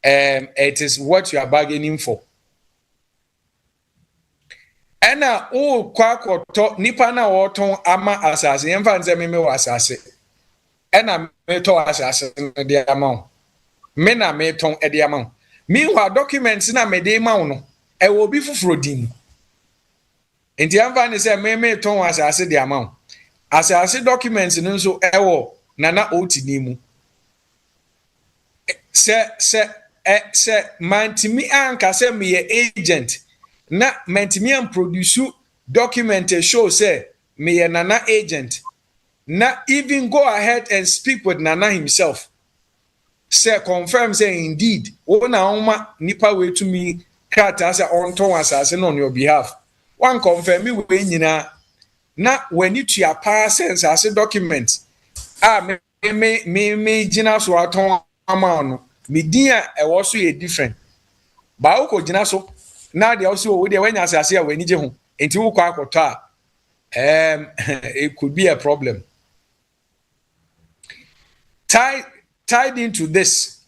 it is what you are bargaining for. Ena o kwakoto nipa na wo ton ama asase yemfa nze me wo asase ena me to asase no de ama me na me ton e de ama meanwhile documents na me de ma no e wo bi fufuro din enti yemfa ne say me ton asase de ama asase documents no so e wo nana otini mu se mantimi anka se me agent na mantimi am produce document show say me nana agent na even go ahead and speak with nana himself say confirm say indeed o na oma nipa we to me krata say on ton asase on your behalf one confirm me we nyina na when you to pass asase document me gina so aton ama no me dia e wo so ye different ba wo ko gina so na de also wo de wanya asase a wani je ho enti wo kwa akoto a it could be a problem tied into this.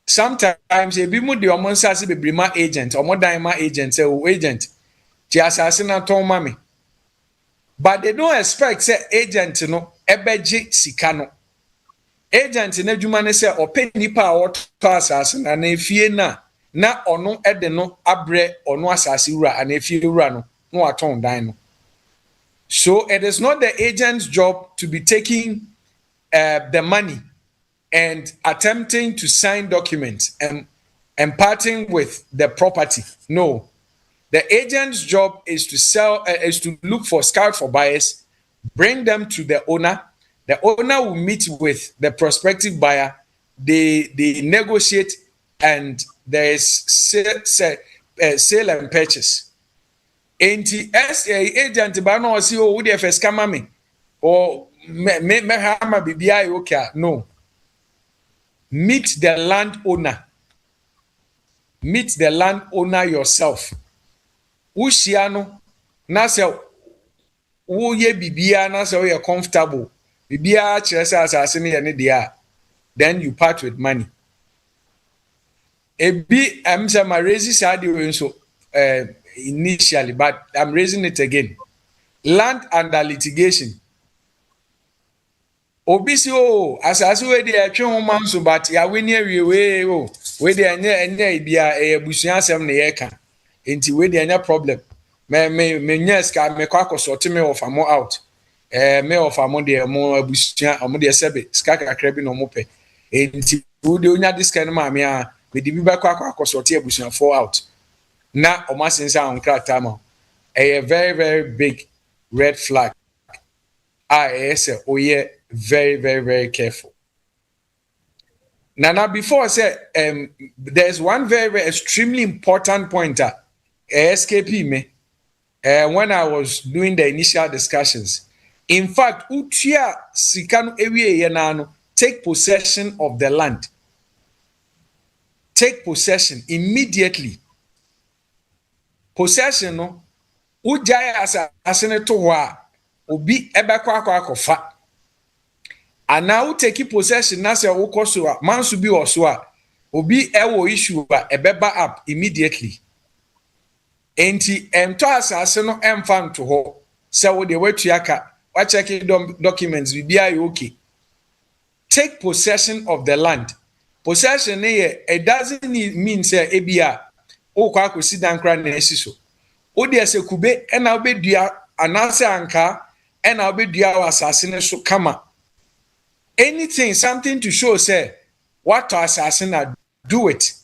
Sometimes a bimu de omon sase bebrima agent omodan agent say agent ti asase na ton mame, but they don't expect say agent no ebeje sika no. Agent na dwuma ne say open nipa a woto asase na efie na ono ede no abre ono asase wura ana efie wura no aton dan no. So it is not the agent's job to be taking the money and attempting to sign documents and parting with the property. No, the agent's job is to look for scout for buyers, bring them to the owner. The owner will meet with the prospective buyer. They negotiate, and there is sale and purchase. Enti agent ba no si o wo de first kama me or me hama bibia okay. No. Meet the landowner. Meet the landowner yourself. Ushia no na se wo ye bibia na se wo ye comfortable. Bibia kire se asase ne ye ne dia. Then you part with money. Ebi say my raise side we so initially, but I'm raising it again. Land under litigation. Obisi asase we dey atwe ho manso, but ya we near we we dey anya bia ebusua asem na ye ka enti we dey anya problem me nya ska me kwa akosort me of am out me of am dey mo abusua am dey sebe ska kakra bi no mo pe enti we dey onya this kind ma me a me di bi ba kwa akosort abusua for out na o masensa on krata ma a very, very big red flag. Oye very, very, very careful. Now before I say there's one very, very extremely important pointer SKP me when I was doing the initial discussions. In fact, utia sikanu ewie yenano, take possession of the land. Take possession immediately. Possession no ujaya asene to wa obi ebekwa akofa. And now take possession na se wokoso a mansu bi oso a obi ewo issue ba ebeba up immediately. Enti ento asase no emfa nto ho se wo de watuaka wa check documents bibia you okay. Take possession of the land. Possession it doesn't mean say ebia o kwa ko sidan kra na esiso. O de ase kube e na obedua anase anka e na obedua wasase ne so kama. Anything, something to show say what assassin do it.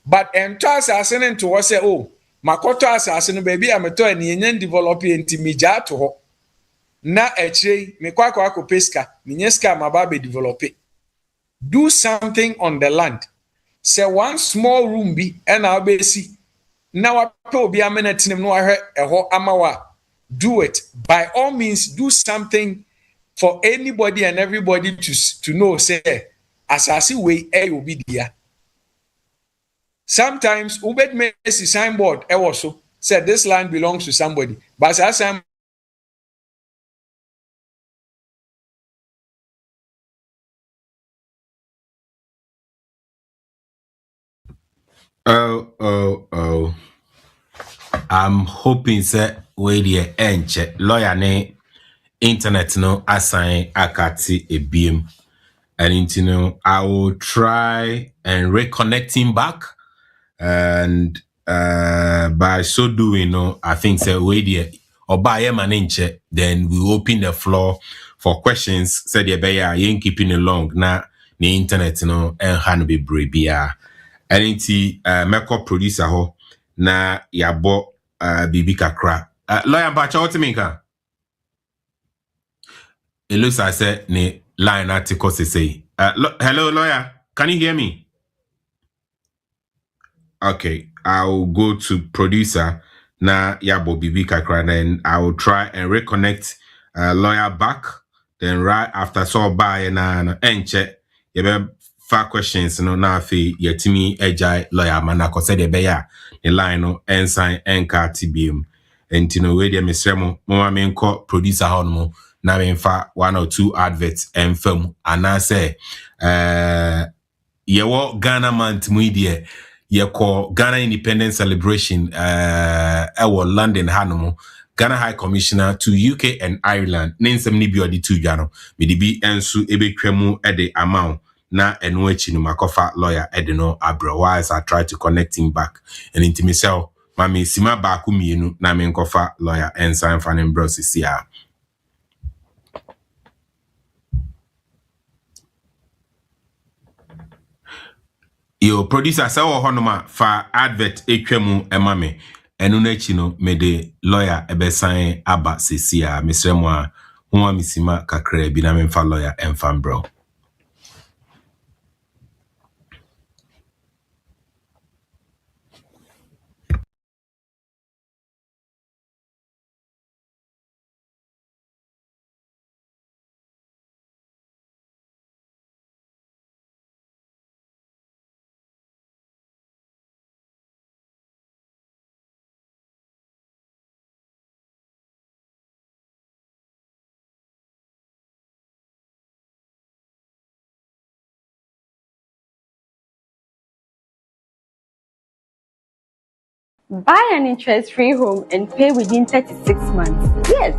But ento assassin into what say oh makoto assassin baby ameto ani enyen develop intimija to ho. Na eche me kwa peska minyeska mababe develop. Do something on the land. Say one small room be and I'll be see. Now I probably a minute no eho amawa. Do it. By all means, do something for anybody and everybody to know. Say, as I see way, will be there. Sometimes Ubed makes a signboard. Also said this land belongs to somebody. But as I'm Oh. I'm hoping that we the enche lawyer ne internet no assign akati a beam. And you know, I will try and reconnect him back. And by so doing, no, I think that we the or by a inche, then we open the floor for questions. Said the bear ain't keeping it long na the internet no and hand be bribia. And it's meko producer ho na yabo bibi kakra. Lawyer Bacha, what me ka? It looks like I said ne line article say. Hello, lawyer. Can you hear me? Okay, I'll go to producer na yabo bibi kakra, then I will try and reconnect lawyer back. Then right after so by na enche yebe far questions no na fi yetimi ejai lawyer mana ko said be ya the line no ensign enka tbm entino we de mesremo mo ma menko producer ho no na me fa one or two adverts enfam ana say yewo Ghana month mu die ye call Ghana Independence Celebration our London Hanomo Ghana High Commissioner to UK and Ireland nensem ni bi odi tu dwano me di bi ensu ebetwamu e de amount na eno achi no makofa lawyer edeno abro wise I try to connect him back and into myself mami sima ba ku mienu na me nkofa lawyer ensign fanen bros sia. Yo producer say wo honoma fa advert etwamu emame eno na achi no me de lawyer ebesan aba sesia mesremo a ho misima kakra bi na me fa lawyer enfam bro. Buy an interest-free home and pay within 36 months. Yes,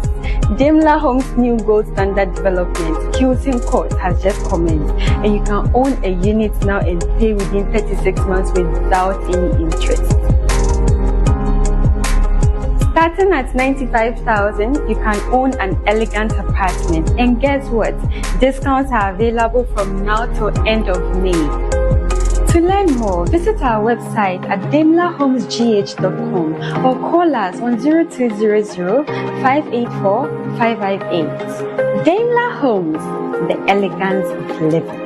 Daimler Homes' new gold standard development, Housing Court, has just commenced, and you can own a unit now and pay within 36 months without any interest. Starting at 95,000, you can own an elegant apartment. And guess what? Discounts are available from now till end of May. To learn more, visit our website at daimlerhomesgh.com or call us on 0200-584-558. Daimler Homes, the elegance of living.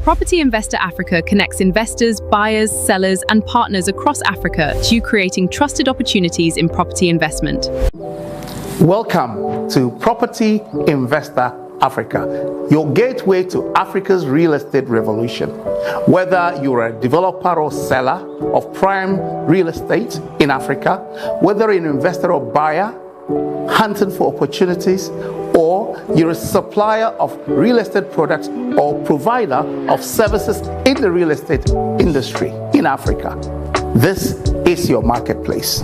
Property Investor Africa connects investors, buyers, sellers, and partners across Africa to creating trusted opportunities in property investment. Welcome to Property Investor Africa, your gateway to Africa's real estate revolution. Whether you're a developer or seller of prime real estate in Africa, whether you're an investor or buyer hunting for opportunities, or you're a supplier of real estate products or provider of services in the real estate industry in Africa, this is your marketplace.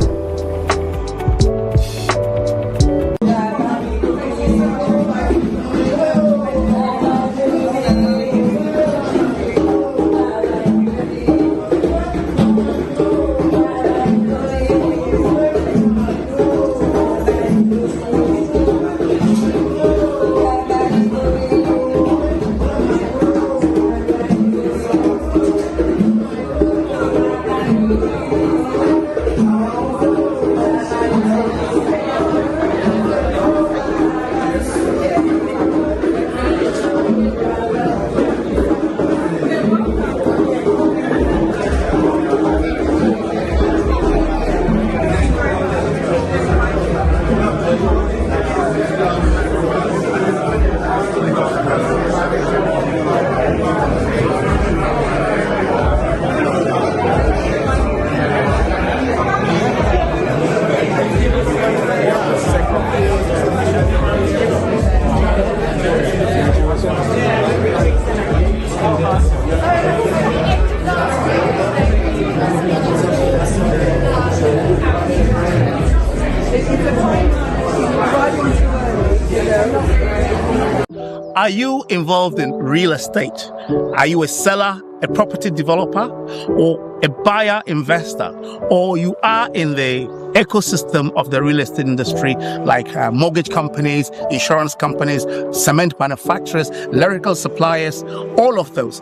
Are you involved in real estate? Are you a seller, a property developer, or a buyer investor, or you are in the ecosystem of the real estate industry, like mortgage companies, insurance companies, cement manufacturers, electrical suppliers, all of those?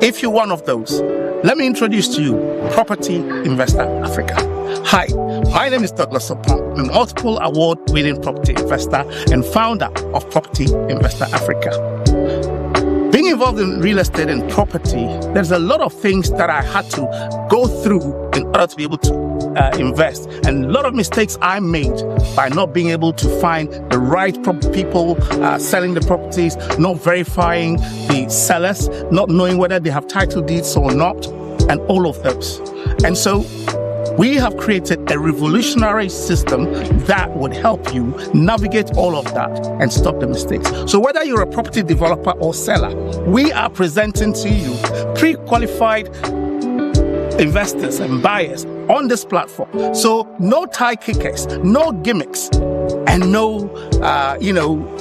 If you're one of those, let me introduce to you Property Investor Africa. Hi, my name is Douglas Opon. I'm a multiple award-winning property investor and founder of Property Investor Africa. Being involved in real estate and property, there's a lot of things that I had to go through in order to be able to invest. And a lot of mistakes I made by not being able to find the right people selling the properties, not verifying the sellers, not knowing whether they have title deeds or not, and all of those. And so we have created a revolutionary system that would help you navigate all of that and stop the mistakes. So whether you're a property developer or seller, we are presenting to you pre-qualified investors and buyers on this platform. So no tie kickers, no gimmicks, and no,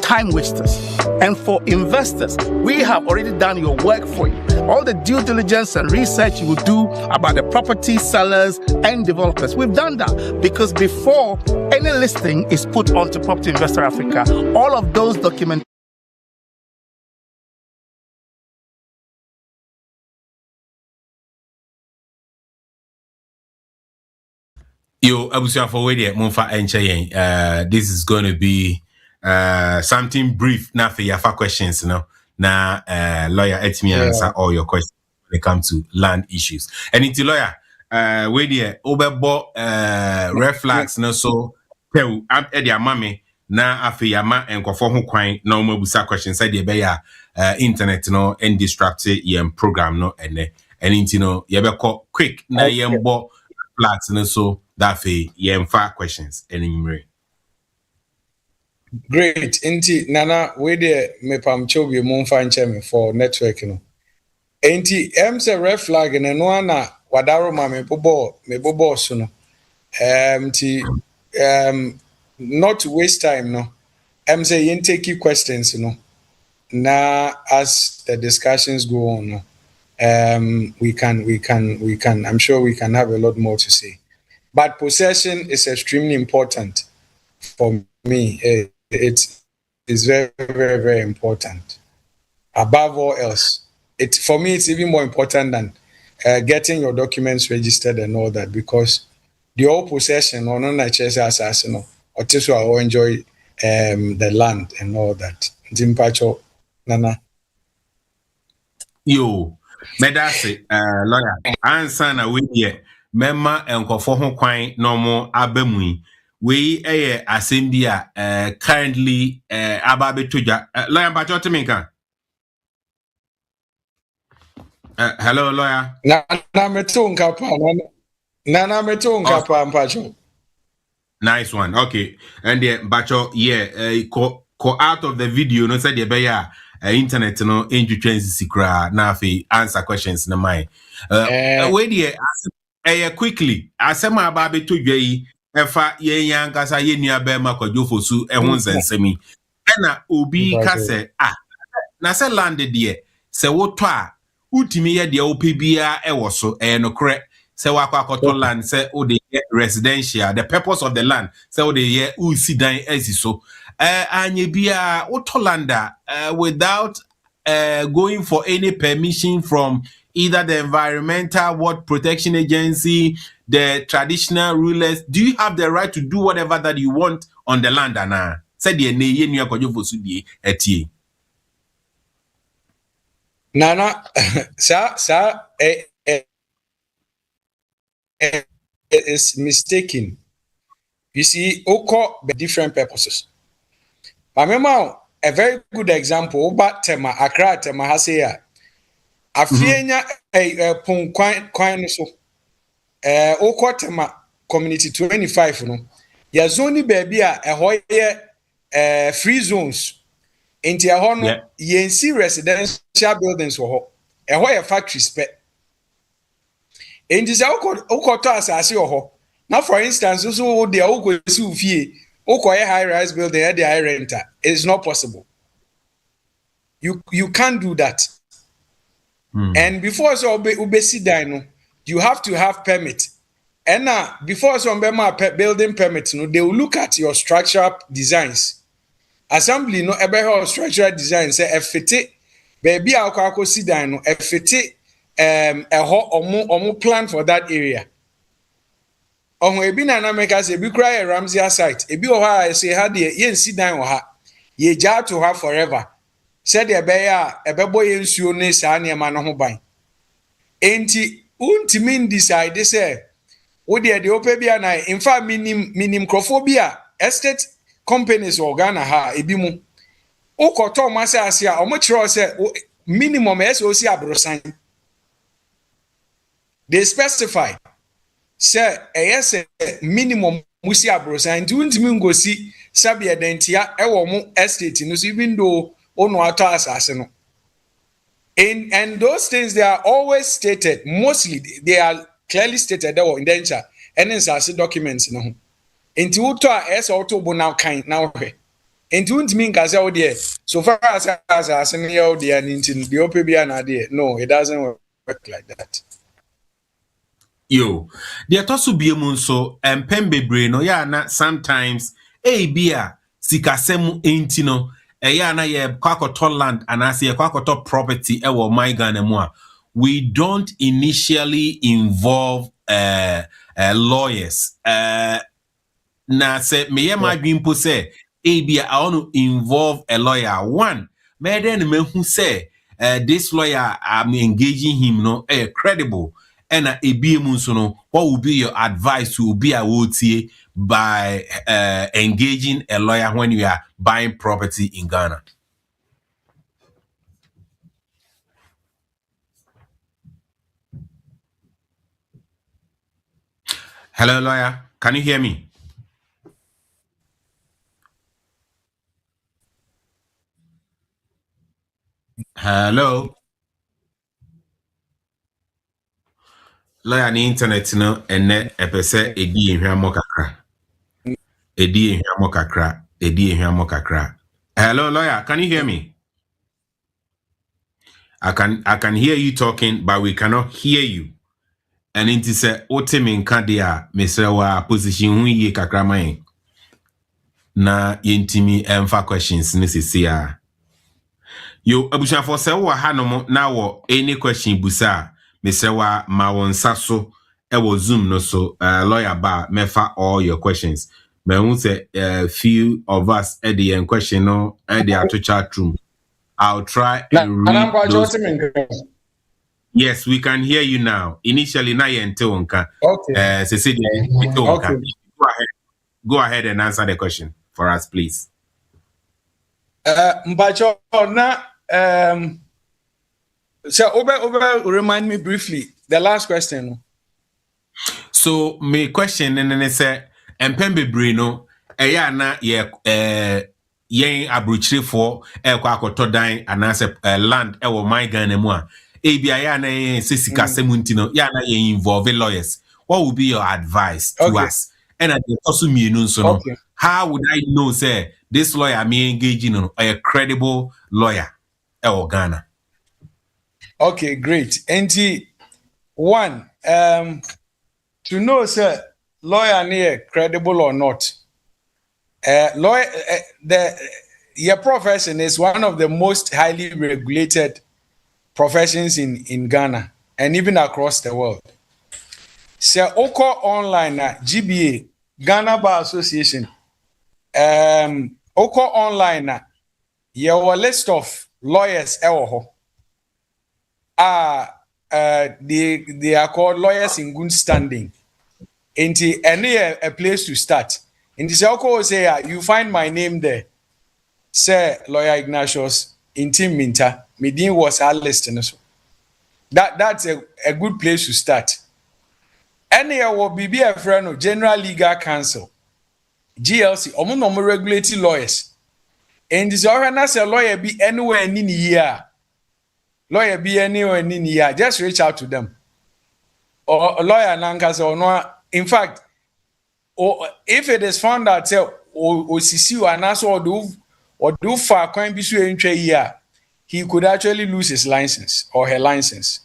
time wasters. And for investors, we have already done your work for you. All the due diligence and research you will do about the property sellers and developers. We've done that because before any listing is put onto Property Investor Africa, all of those documents Yo, Abusia for where Monfa and this is going to be something brief now for your questions, Now, lawyer, let me answer all your questions when it comes to land issues. And into lawyer, where the overbought red flags, so tell Eddie Mammy now after your ma and conform quine no more busa questions said the internet and distracted program and into quick now bought flags so that fe questions and enumerate. Great. Inti Nana, we de me pam chobi monfa ncheme for network Inti say red flag and no na wadaro ma me bobo so no. Not to waste time no. Say yen take questions Na as the discussions go on we can I'm sure we can have a lot more to say. But possession is extremely important for me. It is very, very, very important. Above all else, for me, it's even more important than getting your documents registered and all that, because the whole possession or non-assassin or just will enjoy the land and all that. Jimpacho, Nana. Yo, medase, lawyer, answer na we here. Memma enkofo ho kwan normal abamui we asembia currently ababetoja lawyer Bacho Timinka. Hello lawyer. Nana metonga mpacho. Nice one. Okay. And Bacho ko out of the video no said the internet no secret na fi answer questions na mine. Where the quickly, asema ababe to dwai efa yen yankasa ye nua be makwadwofo su ehun sensemi ena obi ka se na se land de se woto a utimi ye de ope bia ewo so nokre se wakwakoto land se o de residential, the purpose of the land se o de ye usidan esiso anye bia woto landa without going for any permission from either the Environmental World Protection Agency, the traditional rulers. Do you have the right to do whatever that you want on the land, Anna? Said the Naya Nyakojofosudi eti. Nana, is mistaken. You see, Oko different purposes. I remember a very good example, but Tema Accra Tema Hasea. Afienya pon kwan so okotema community 25 no ya zone baby a eho ye free zones enti eho no yensi residential buildings ho eho ye factories pe enti za okoto asase ho na for instance so de okosi ufie okoye high rise building e de high renter. It is not possible. You can't do that. And before so obesi dino, you have to have permit. And now before so building permit, no, they will look at your structural designs. Assembly no ebe structural design say efite baby akwa si dino efite omo plan for that area. Omo ebi na make us ebi cry a Ramsey site. Ebi o ha say ha de ye nsi dan o ha. Ye ja to ha forever. Said the bear a beboy nsuo ne saa nneɛma no ho ban. Enti untimi decide say wo de ope bia na in fact minim crofobia estate companies organa ha ebi mu. Ukoto masase a omo kire say minimum SOC abrosan. They specify say yes minimum musi abrosan. Nti untimi ngosi sabi edentia ewo mu estate no so even though and those things, they are always stated, mostly they are clearly stated there were indenture and in documents no into uto as auto now kind now into mean so far as the OPB no, it doesn't work like that. Yo, the atosu biemun so pembe brain no ya na sometimes bia sikasemu entino na ye kwakoto land and as ye kwakoto property ewo my Ghana mu a we don't initially involve lawyers na say me ye my dream say bia I want to involve a lawyer. One me then me who say this lawyer I'm engaging him no credible and so no what would be your advice to be a wotie by engaging a lawyer when you are buying property in Ghana? Hello, lawyer. Can you hear me? Hello. Lawyer ni internet no ene epese edi ehwamo kakra. Edi ehwamo kakra. Hello, lawyer. Can you hear me? I can hear you talking, but we cannot hear you. And it is a otemin kadia mesrewa position hu ye kakra man. Na yentimi emfa questions nisisia. Yo abusha for se wo hanom na wo any question busa mesrewa ma won saso e wo Zoom no so lawyer ba mefa all your questions. Me hu say few of us at the question no at the auto chat room. I'll try and read those. Yes, we can hear you now. Initially, na yente wonka. Okay. Okay. Go ahead and answer the question for us, please. Mbacho na so over remind me briefly the last question. So my question and say empembe brino eya na ye yen abrochire for kwa akoto dan anase land e wo my Ghana mu a ebia ya na sesika semuntino ya na ye involve lawyers. What would be your advice to us? And at the also mienu so no, how would I know say this lawyer me engaging on a credible lawyer or Ghana? Okay, great. And one to know sir lawyer near credible or not. Lawyer your profession is one of the most highly regulated professions in Ghana and even across the world. So Oko online GBA Ghana Bar Association Oko online your list of lawyers they are called lawyers in good standing. Into any a place to start. In this Oko say you find my name there. Say lawyer Ignatius Ntim Minta. Medin was our list. That's a good place to start. Any will be a friend of General Legal Counsel, GLC, or regulating lawyers. And this organizer lawyer be anywhere in the year. Lawyer be anywhere in the year. Just reach out to them. Or a lawyer Nankas or no. In fact, or if it is found that or CC and also or do far coin be so in year. he could actually lose his license or her license.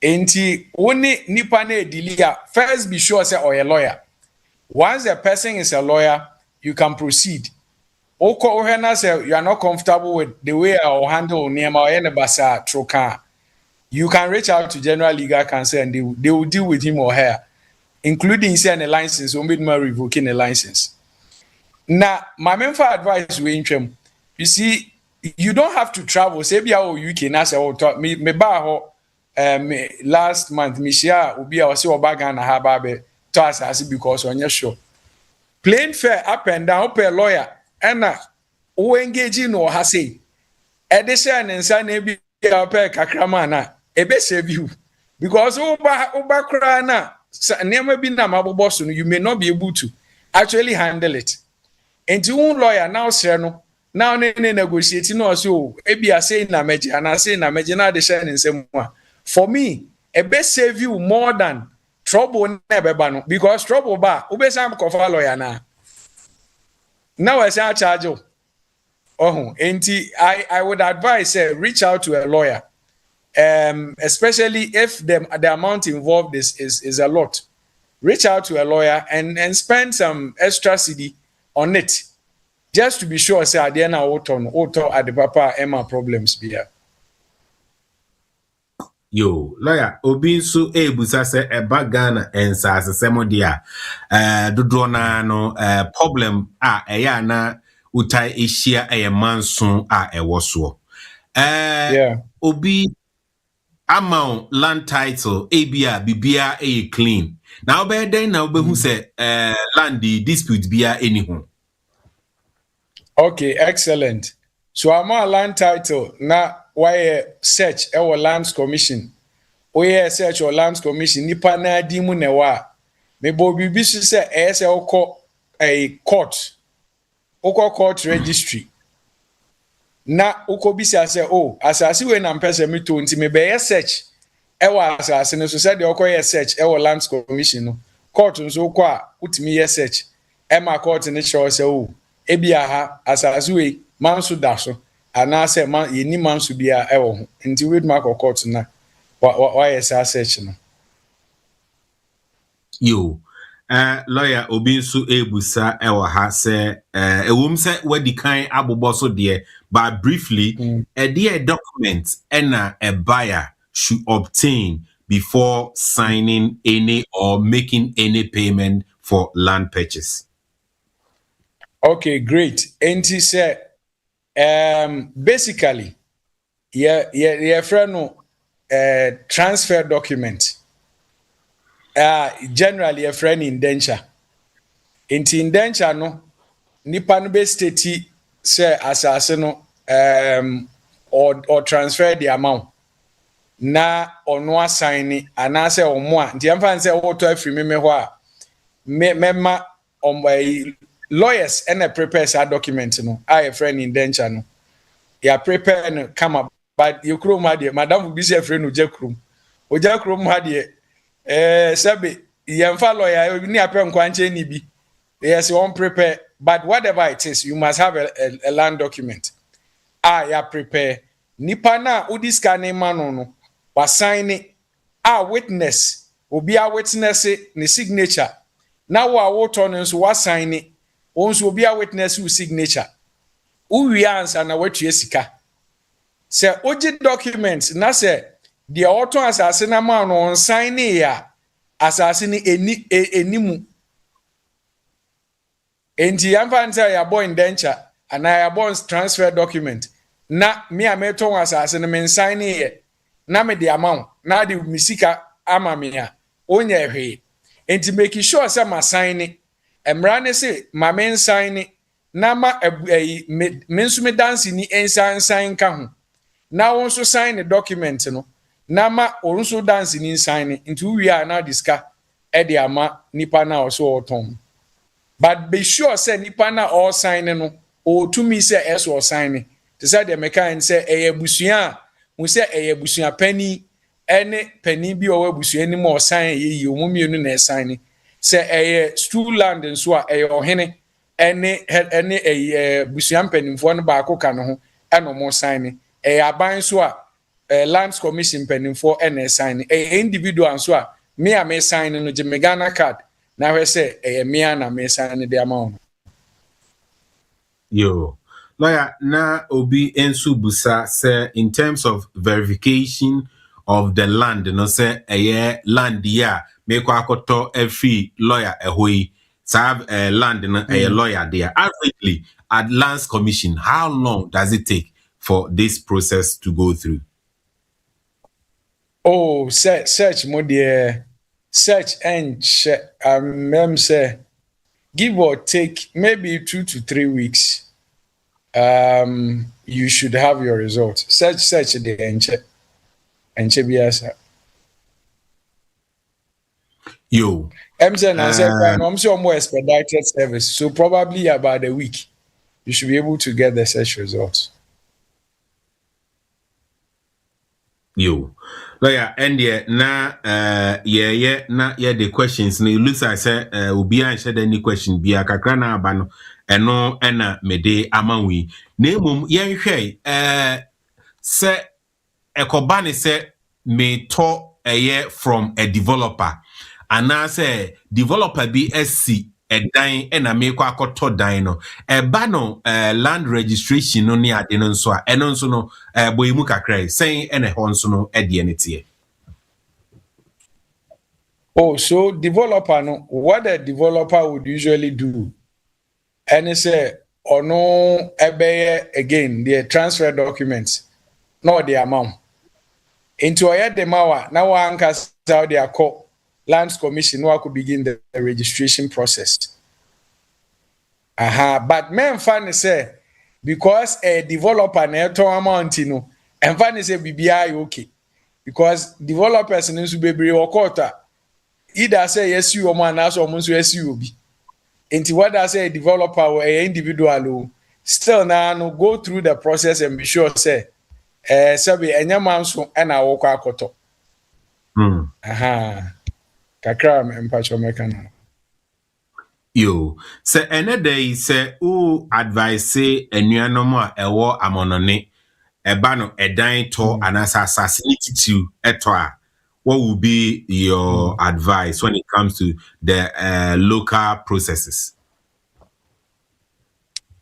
Enti only nipa na edilia first be sure say or a lawyer. Once the person is a lawyer, you can proceed. Oko ohena say you are not comfortable with the way I will handle Nema or any basa troka. You can reach out to General Legal Counsel and they will deal with him or her, including saying a license or revoking a license. Now, my main advice we interim, you see, you don't have to travel. Say be our UK na say me ba last month me share obi a say obaga na ha ba be to asase because on your show. Plain fare up and down per lawyer and who engage in or ha say edition and san e bi per kakrama na e be save you because oba kra na never be na mabobo so you may not be able to actually handle it. And you lawyer now say no now negotiate no so e be say na meje and I say na meje na de share in same one. For me, e be save you more than trouble never ban because trouble ba ube sam kofa lawyer na. Now I say charge you. Oh, and I would advise reach out to a lawyer. Especially if the amount involved is a lot. Reach out to a lawyer and spend some extra CD on it. Just to be sure say at the end auto at the papa Emma problems be here. Yo, lawyer, obi nso ebusa se eba Ghana ensa asesemo dia dodo na no problem eya na utai ehia manso ewo so. Obi amount land title ebia bibia clean. Now be den na obehu se land dispute bia anyhow. Okay, excellent. So I'm a land title na why search our lands commission. Oye search or lands commission nipa na di mu ne wa. Me bo bibi so say say oko a court. Oko court registry. Na oko bi say asase we na mpese me to nti me be search e wa asase no so say de oko search e wa lands commission no. Court nso oko a utimi ye search. E ma court ne show say ebia ha asase we manso da so ana say man yeni manso bia e wo ho nti we mark court na why is search no. Yo lawyer obi nso ebusa ewa ha se ewum se wadi kan abobo so de but briefly a document and a buyer should obtain before signing any or making any payment for land purchase. Okay, great. And he said basically yeah friend transfer document. Generally a friend indenture. Inti indenture no nipa no be state say asase no or transfer the amount na ono assign ana say omo a nti amfa say woto afiri me ho a mema lawyers and a prepare that document no a friend indenture no ya prepare no come up but you krom ha de madam bi say friend no jakrom o jakrom ha de sabe yemfa lawyer ni apem kwanche ni bi yes you won't prepare but whatever it is you must have a land document ya prepare nipa na udiska ne mano no wa sign witness obi a witness ni signature na wo awoto no so wa sign onso obi a witness who signature uwi answer na watu esika se oji documents na se the auto asase na man on sign ya asase ni enimu enti yamfa nta ya boy indenture ana ya boy transfer document na me ameto asase na men sign ye na me the amount na the misika ama me ya onye hwe enti make sure say ma sign emra ne say ma men sign na ma mensu me dance ni ensan ka ho na won so sign the document no na ma orunso dance ni sign into we are now discuss e de ama nipa na so oton but be sure say nipa na all sign no o to me say es or sign to say the mechanic say eyebusuan mu say eyebusuan pani ene pani bi o wabusuan ni mo sign ye o mumienu na sign say eye stool land nso a eye ohene ene busuan panimfo no ba akoka no ho ɛna ɔmo sign aban so a lands commission penifo ɛna sign individual so a me a me sign no gye me Ghana card na hwɛ sɛ me a na me sign de ama ɔno. Yo, lawyer, na obi ensu busa say in terms of verification of the land, no say land ya make akoto every lawyer ehoi serve land no lawyer there. Averagely at lands commission, how long does it take for this process to go through? Oh, search mo dear, search and say give or take maybe 2 to 3 weeks. You should have your results. Search the enche biasa. Yo. I'm saying I'm sure more expedited service. So probably about a week, you should be able to get the search results. Yo. Lawyer, and na the questions. No, it looks like say ubi an shed any question be a kakrana abano eno ena mede amanwi. Nemum yen hwe se ekobani se me to from a developer. And I say developer BSC a dine ena me kwa koto dino. Bano land registration no ni adenon so enon so no boyimu kakrai saying ene honso no edienity. Oh, so developer no, what a developer would usually do, and say or no again the transfer documents, not the amount. Into a the mawa now one cast out their call lands commission no could begin the registration process. But men fan say because a developer neto amount no and fan say BBI okay because developers in Subebri or quarter. Either say yes you or man as or yes you be. Into what I say developer or a individual still now no go through the process and be sure say sabi enya man so na wo kwa akoto. Kakra mpacho meka. Yo, say another say o advice say enuanom a ewo amonone eba no edan to anasa assassinate eto a. What would be your advice when it comes to the local processes?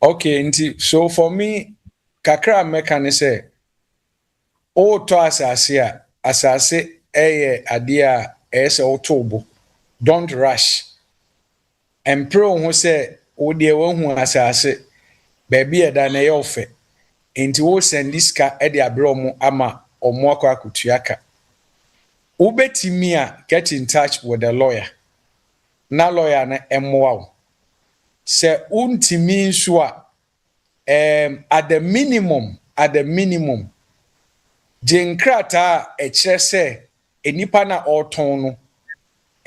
Okay, so for me, kakra mekane say, o to asase idea ese otobo. Don't rush. And pro who say, o de who asase, baby a dane yofe. Into o send this ka edi abromo ama omwako akutuaka. Ubetimia get in touch with the lawyer. Na lawyer na emwa. Se untimi swa at the minimum jenkrata ekyere se enipa na oton no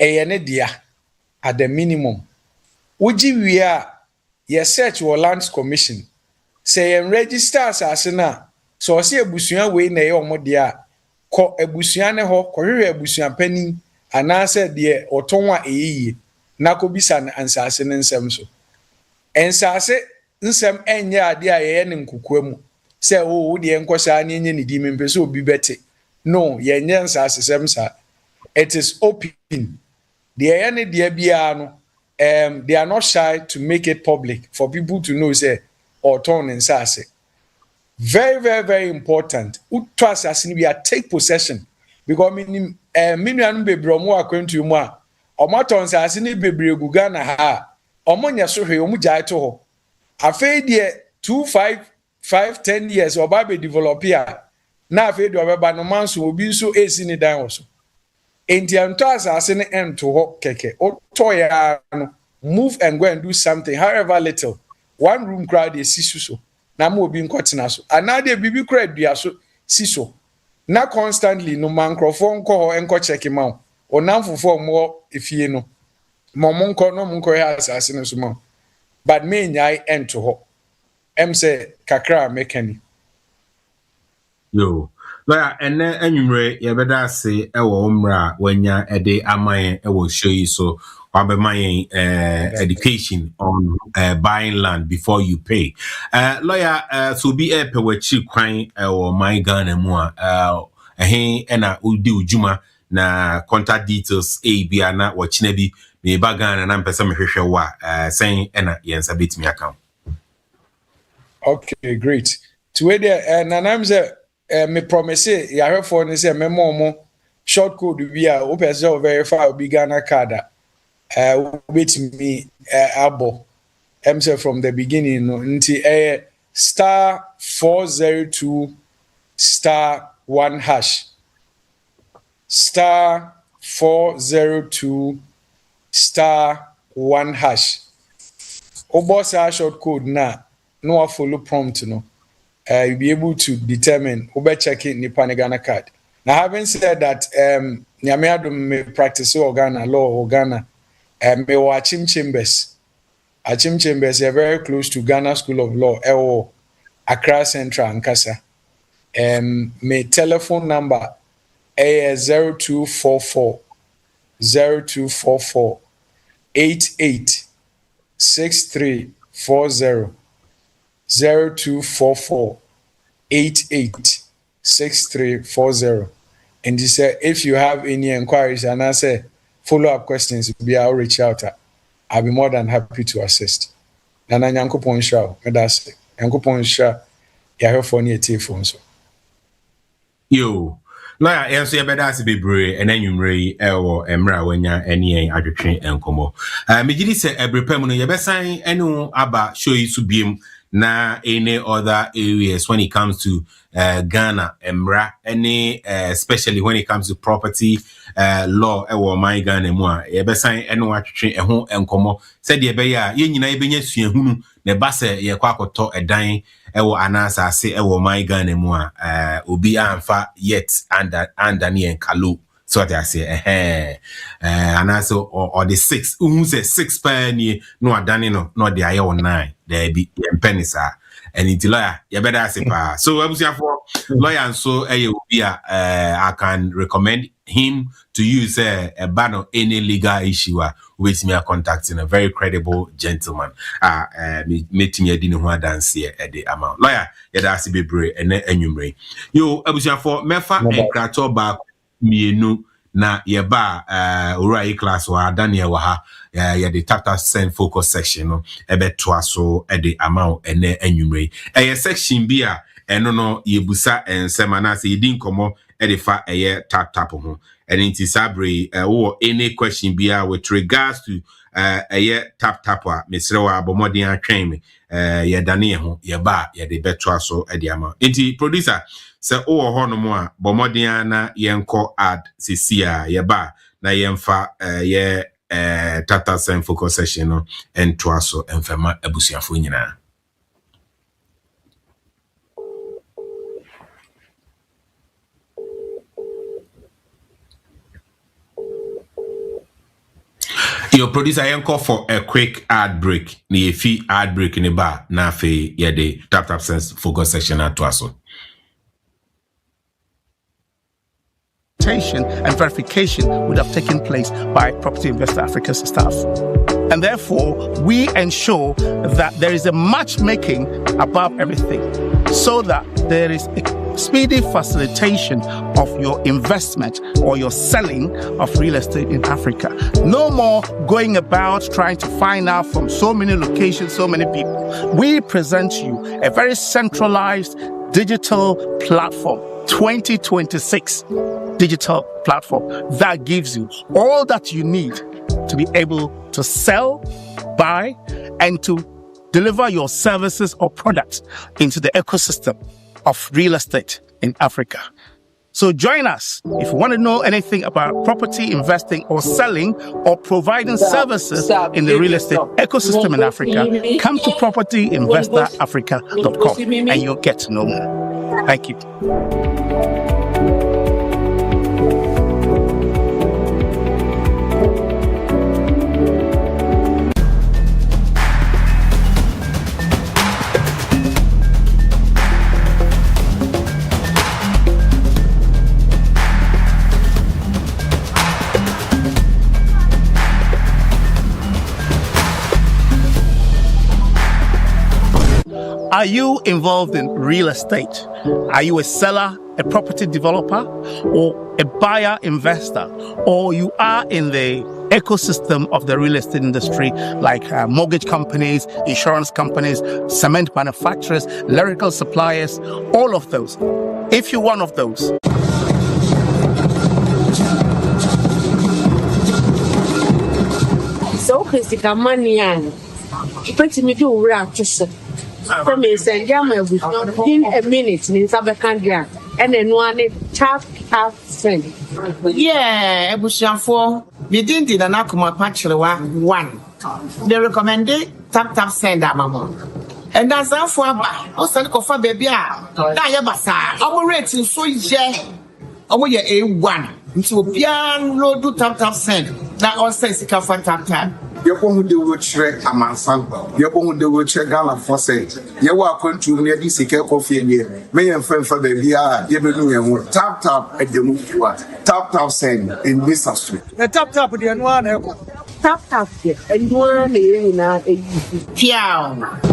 ne dia at the minimum. Uji wi a ye search wo lands commission. Se yen register asase na so se ebusua we na ye omodia ko ebusua ne ho ko hwehwe ebusua pani anase de oton a eyiye na ko bisa ansase ne nsem so ensase nsem enye ade a ye ne nkukuamu se wo de enkosa ne enye ne di mempese obi bete no ye nye nsase sem sa it is open the ye ne de bia no they are not shy to make it public for people to know say oton nsase. Very, very, very important. Uto assassin we are take possession because minu bebre omo akwentu mu a omo ton assassin bebre guga na ha omo nya so hwe omo jai to ho afei de 10 years oba be develop ya na afei de obeba no manso obi nso esi ni dan wo so enti anto assassin ento ho keke uto ya no move and go and do something however little one room crowd is so na mo obi nkotena so anade bibi kra dua so siso na constantly no microphone ko enko check ma o namfofo mo efie no mo nko ya asase no so mo but me nyai ento ho em say kakra mekani. Yo Lawyer, and then anyway, you better say, Umra, when you're a day, I will show you so. My education on buying land before you pay. Lawyer, so be a pe we chi kwan or my gun and more. And I will do Juma na contact details a na watching be me bagan and I'm person saying and yes, a bit me account. Okay, great. To wait there, and I'm say me promise you have for say me more short code we are open so verify be Ghana card. With me abo. I'm say from the beginning until star 402 star 1 hash. Star 402 star 1 hash. Obosa short code na no follow prompt no. You'll be able to determine over checking the Ghana card. Now having said that, me practice Ghana law or Ghana. Me Achim Chambers. Achim Chambers are very close to Ghana School of Law, Accra Central, Nkasa. My telephone number is 0244 88 6340 0244 88 6340. And he said, if you have any inquiries and I say follow-up questions, I'll reach out. I'll be more than happy to assist. Nana Yankopon Shao, Medase, Yankopon Sha, Yahoo for near telephone. Yo, lawyer, answer better as be brave, and then you marry or Emra when you're any adjutant and como. Mijili said every permanent, you best sign any about show you to be na any other areas when it comes to Ghana, Emra, any especially when it comes to property law, or my Ghana more. You best sign any adjutant and home and como. Said ye be ya, ye na be ye hunu, ne basse ye kwako to a dying. Ewo anasa say ewo my Ghana more obi amfa yet under ni enkalu so what I say anasa or the 6 who say 6 penny no adani no the aye 9 there be pennies and it's lawyer you better say pa so for lawyer and so I can recommend him to use a ban on any legal issue with me contacting a very credible gentleman. Meet me didn't want dance here at the amount. Lawyer, that's be brave and enumerate. Yo, for Mefa and Krato back me no na yeba urai class wa Daniel waha ya the TAPTAP send focus section no ebe so at the amount and enumerate. A section bia no yebusa and semana say didn't come edifa a TAPTAP ho and it is sabre or any question be with regards to a TAPTAP Mr. Abomodian attrain ye dane ho ye ba ye de beto so e de ama enti producer se o ho no mo a Bomodian na ye nko ad sisia ye ba na ye mfa ye TAPTAP send focus session no ento so emfema abusuafo nyina. Your producer I call for a quick ad break. Ni fee ad break in the bar. Na fe ye de TAPTAP sense focus section at Twaso. And verification would have taken place by Property Investor Africa's staff. And therefore, we ensure that there is a matchmaking above everything so that there is a speedy facilitation of your investment or your selling of real estate in Africa. No more going about trying to find out from so many locations, so many people. We present you a very centralized digital platform, 2026 digital platform that gives you all that you need to be able to sell, buy, and to deliver your services or products into the ecosystem of real estate in Africa. So join us if you want to know anything about property investing or selling or providing services in the real estate ecosystem in Africa. Come to propertyinvestorafrica.com and you'll get to know more. Thank you. Are you involved in real estate? Are you a seller, a property developer, or a buyer investor, or you are in the ecosystem of the real estate industry, like mortgage companies, insurance companies, cement manufacturers, electrical suppliers, all of those? If you're one of those, so physical money and put me to wrap just for me send in a minute in Sabakandria and then one tap friend. Yeah, ebusiafo bidin di na akoma pachrewa 1. They recommended TAPTAP send amamo. And that's how for aba. O send ko fa baby a. Na ye basa. Omo rate so ye. Omo ye A1. Nti obia no do TAPTAP send. Na o say sika for TAPTAP. Yɛkɔhu de wɔkyerɛ amansan yɛkɔhu de wɔkyerɛ Ghana for say yɛwɔ akwantu ne yɛde sika kɔfie nie meyɛ mfɛmfa baabi a yɛbɛnu yɛn ho TAPTAP ɛdɛmu fiwa TAPTAP send in this street. The TAPTAP deɛ no ana ɛkɔ. TAPTAP deɛ ɛnoa na yɛ nyinaa ɛyi Piao.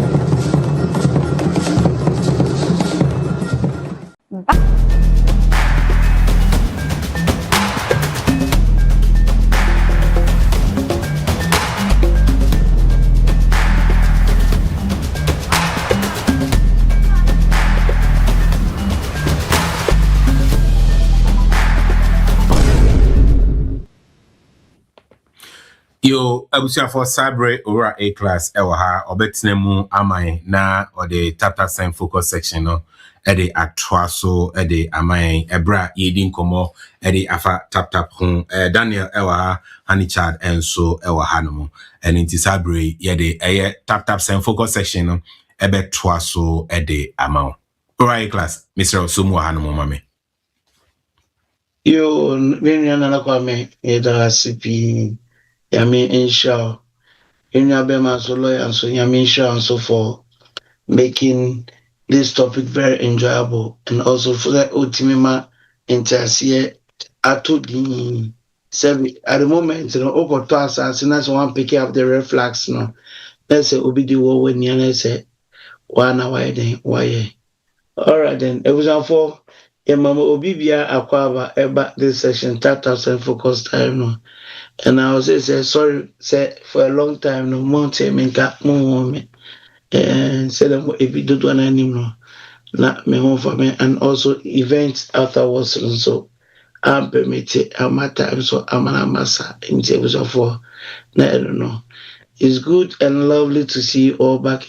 Yo, abusia for Sabre Ora A class ewa obetnemu amai na or the TAPTAP send focus section no ede atwaso ede amai ebra yedin komo ede afa TAPTAP hon Daniel ewa Honey Chad enso ewa hanumu and inti Sabre yede TAPTAP send focus section no ebe twaso ede amao Ora A class Mr. Osumu hanumu mame. Yo, Vinyana na kwame eda CP Yami insha Bema so lawyer so Yami insha so for making this topic very enjoyable and also for the ultimate intersier at the service at the moment you know over to us as soon as one pick up the red flags no let's say obi di wo when you say one hour then why all right then it was for mama obi bia akwaba eba this session TAPTAP focus time no. And I was say sorry, say for a long time no mountain minka me and said if you do one anymore, not me home for me and also events afterwards and so I'm permitted at my time so I'm an massa in terms of for I don't know. It's good and lovely to see you all back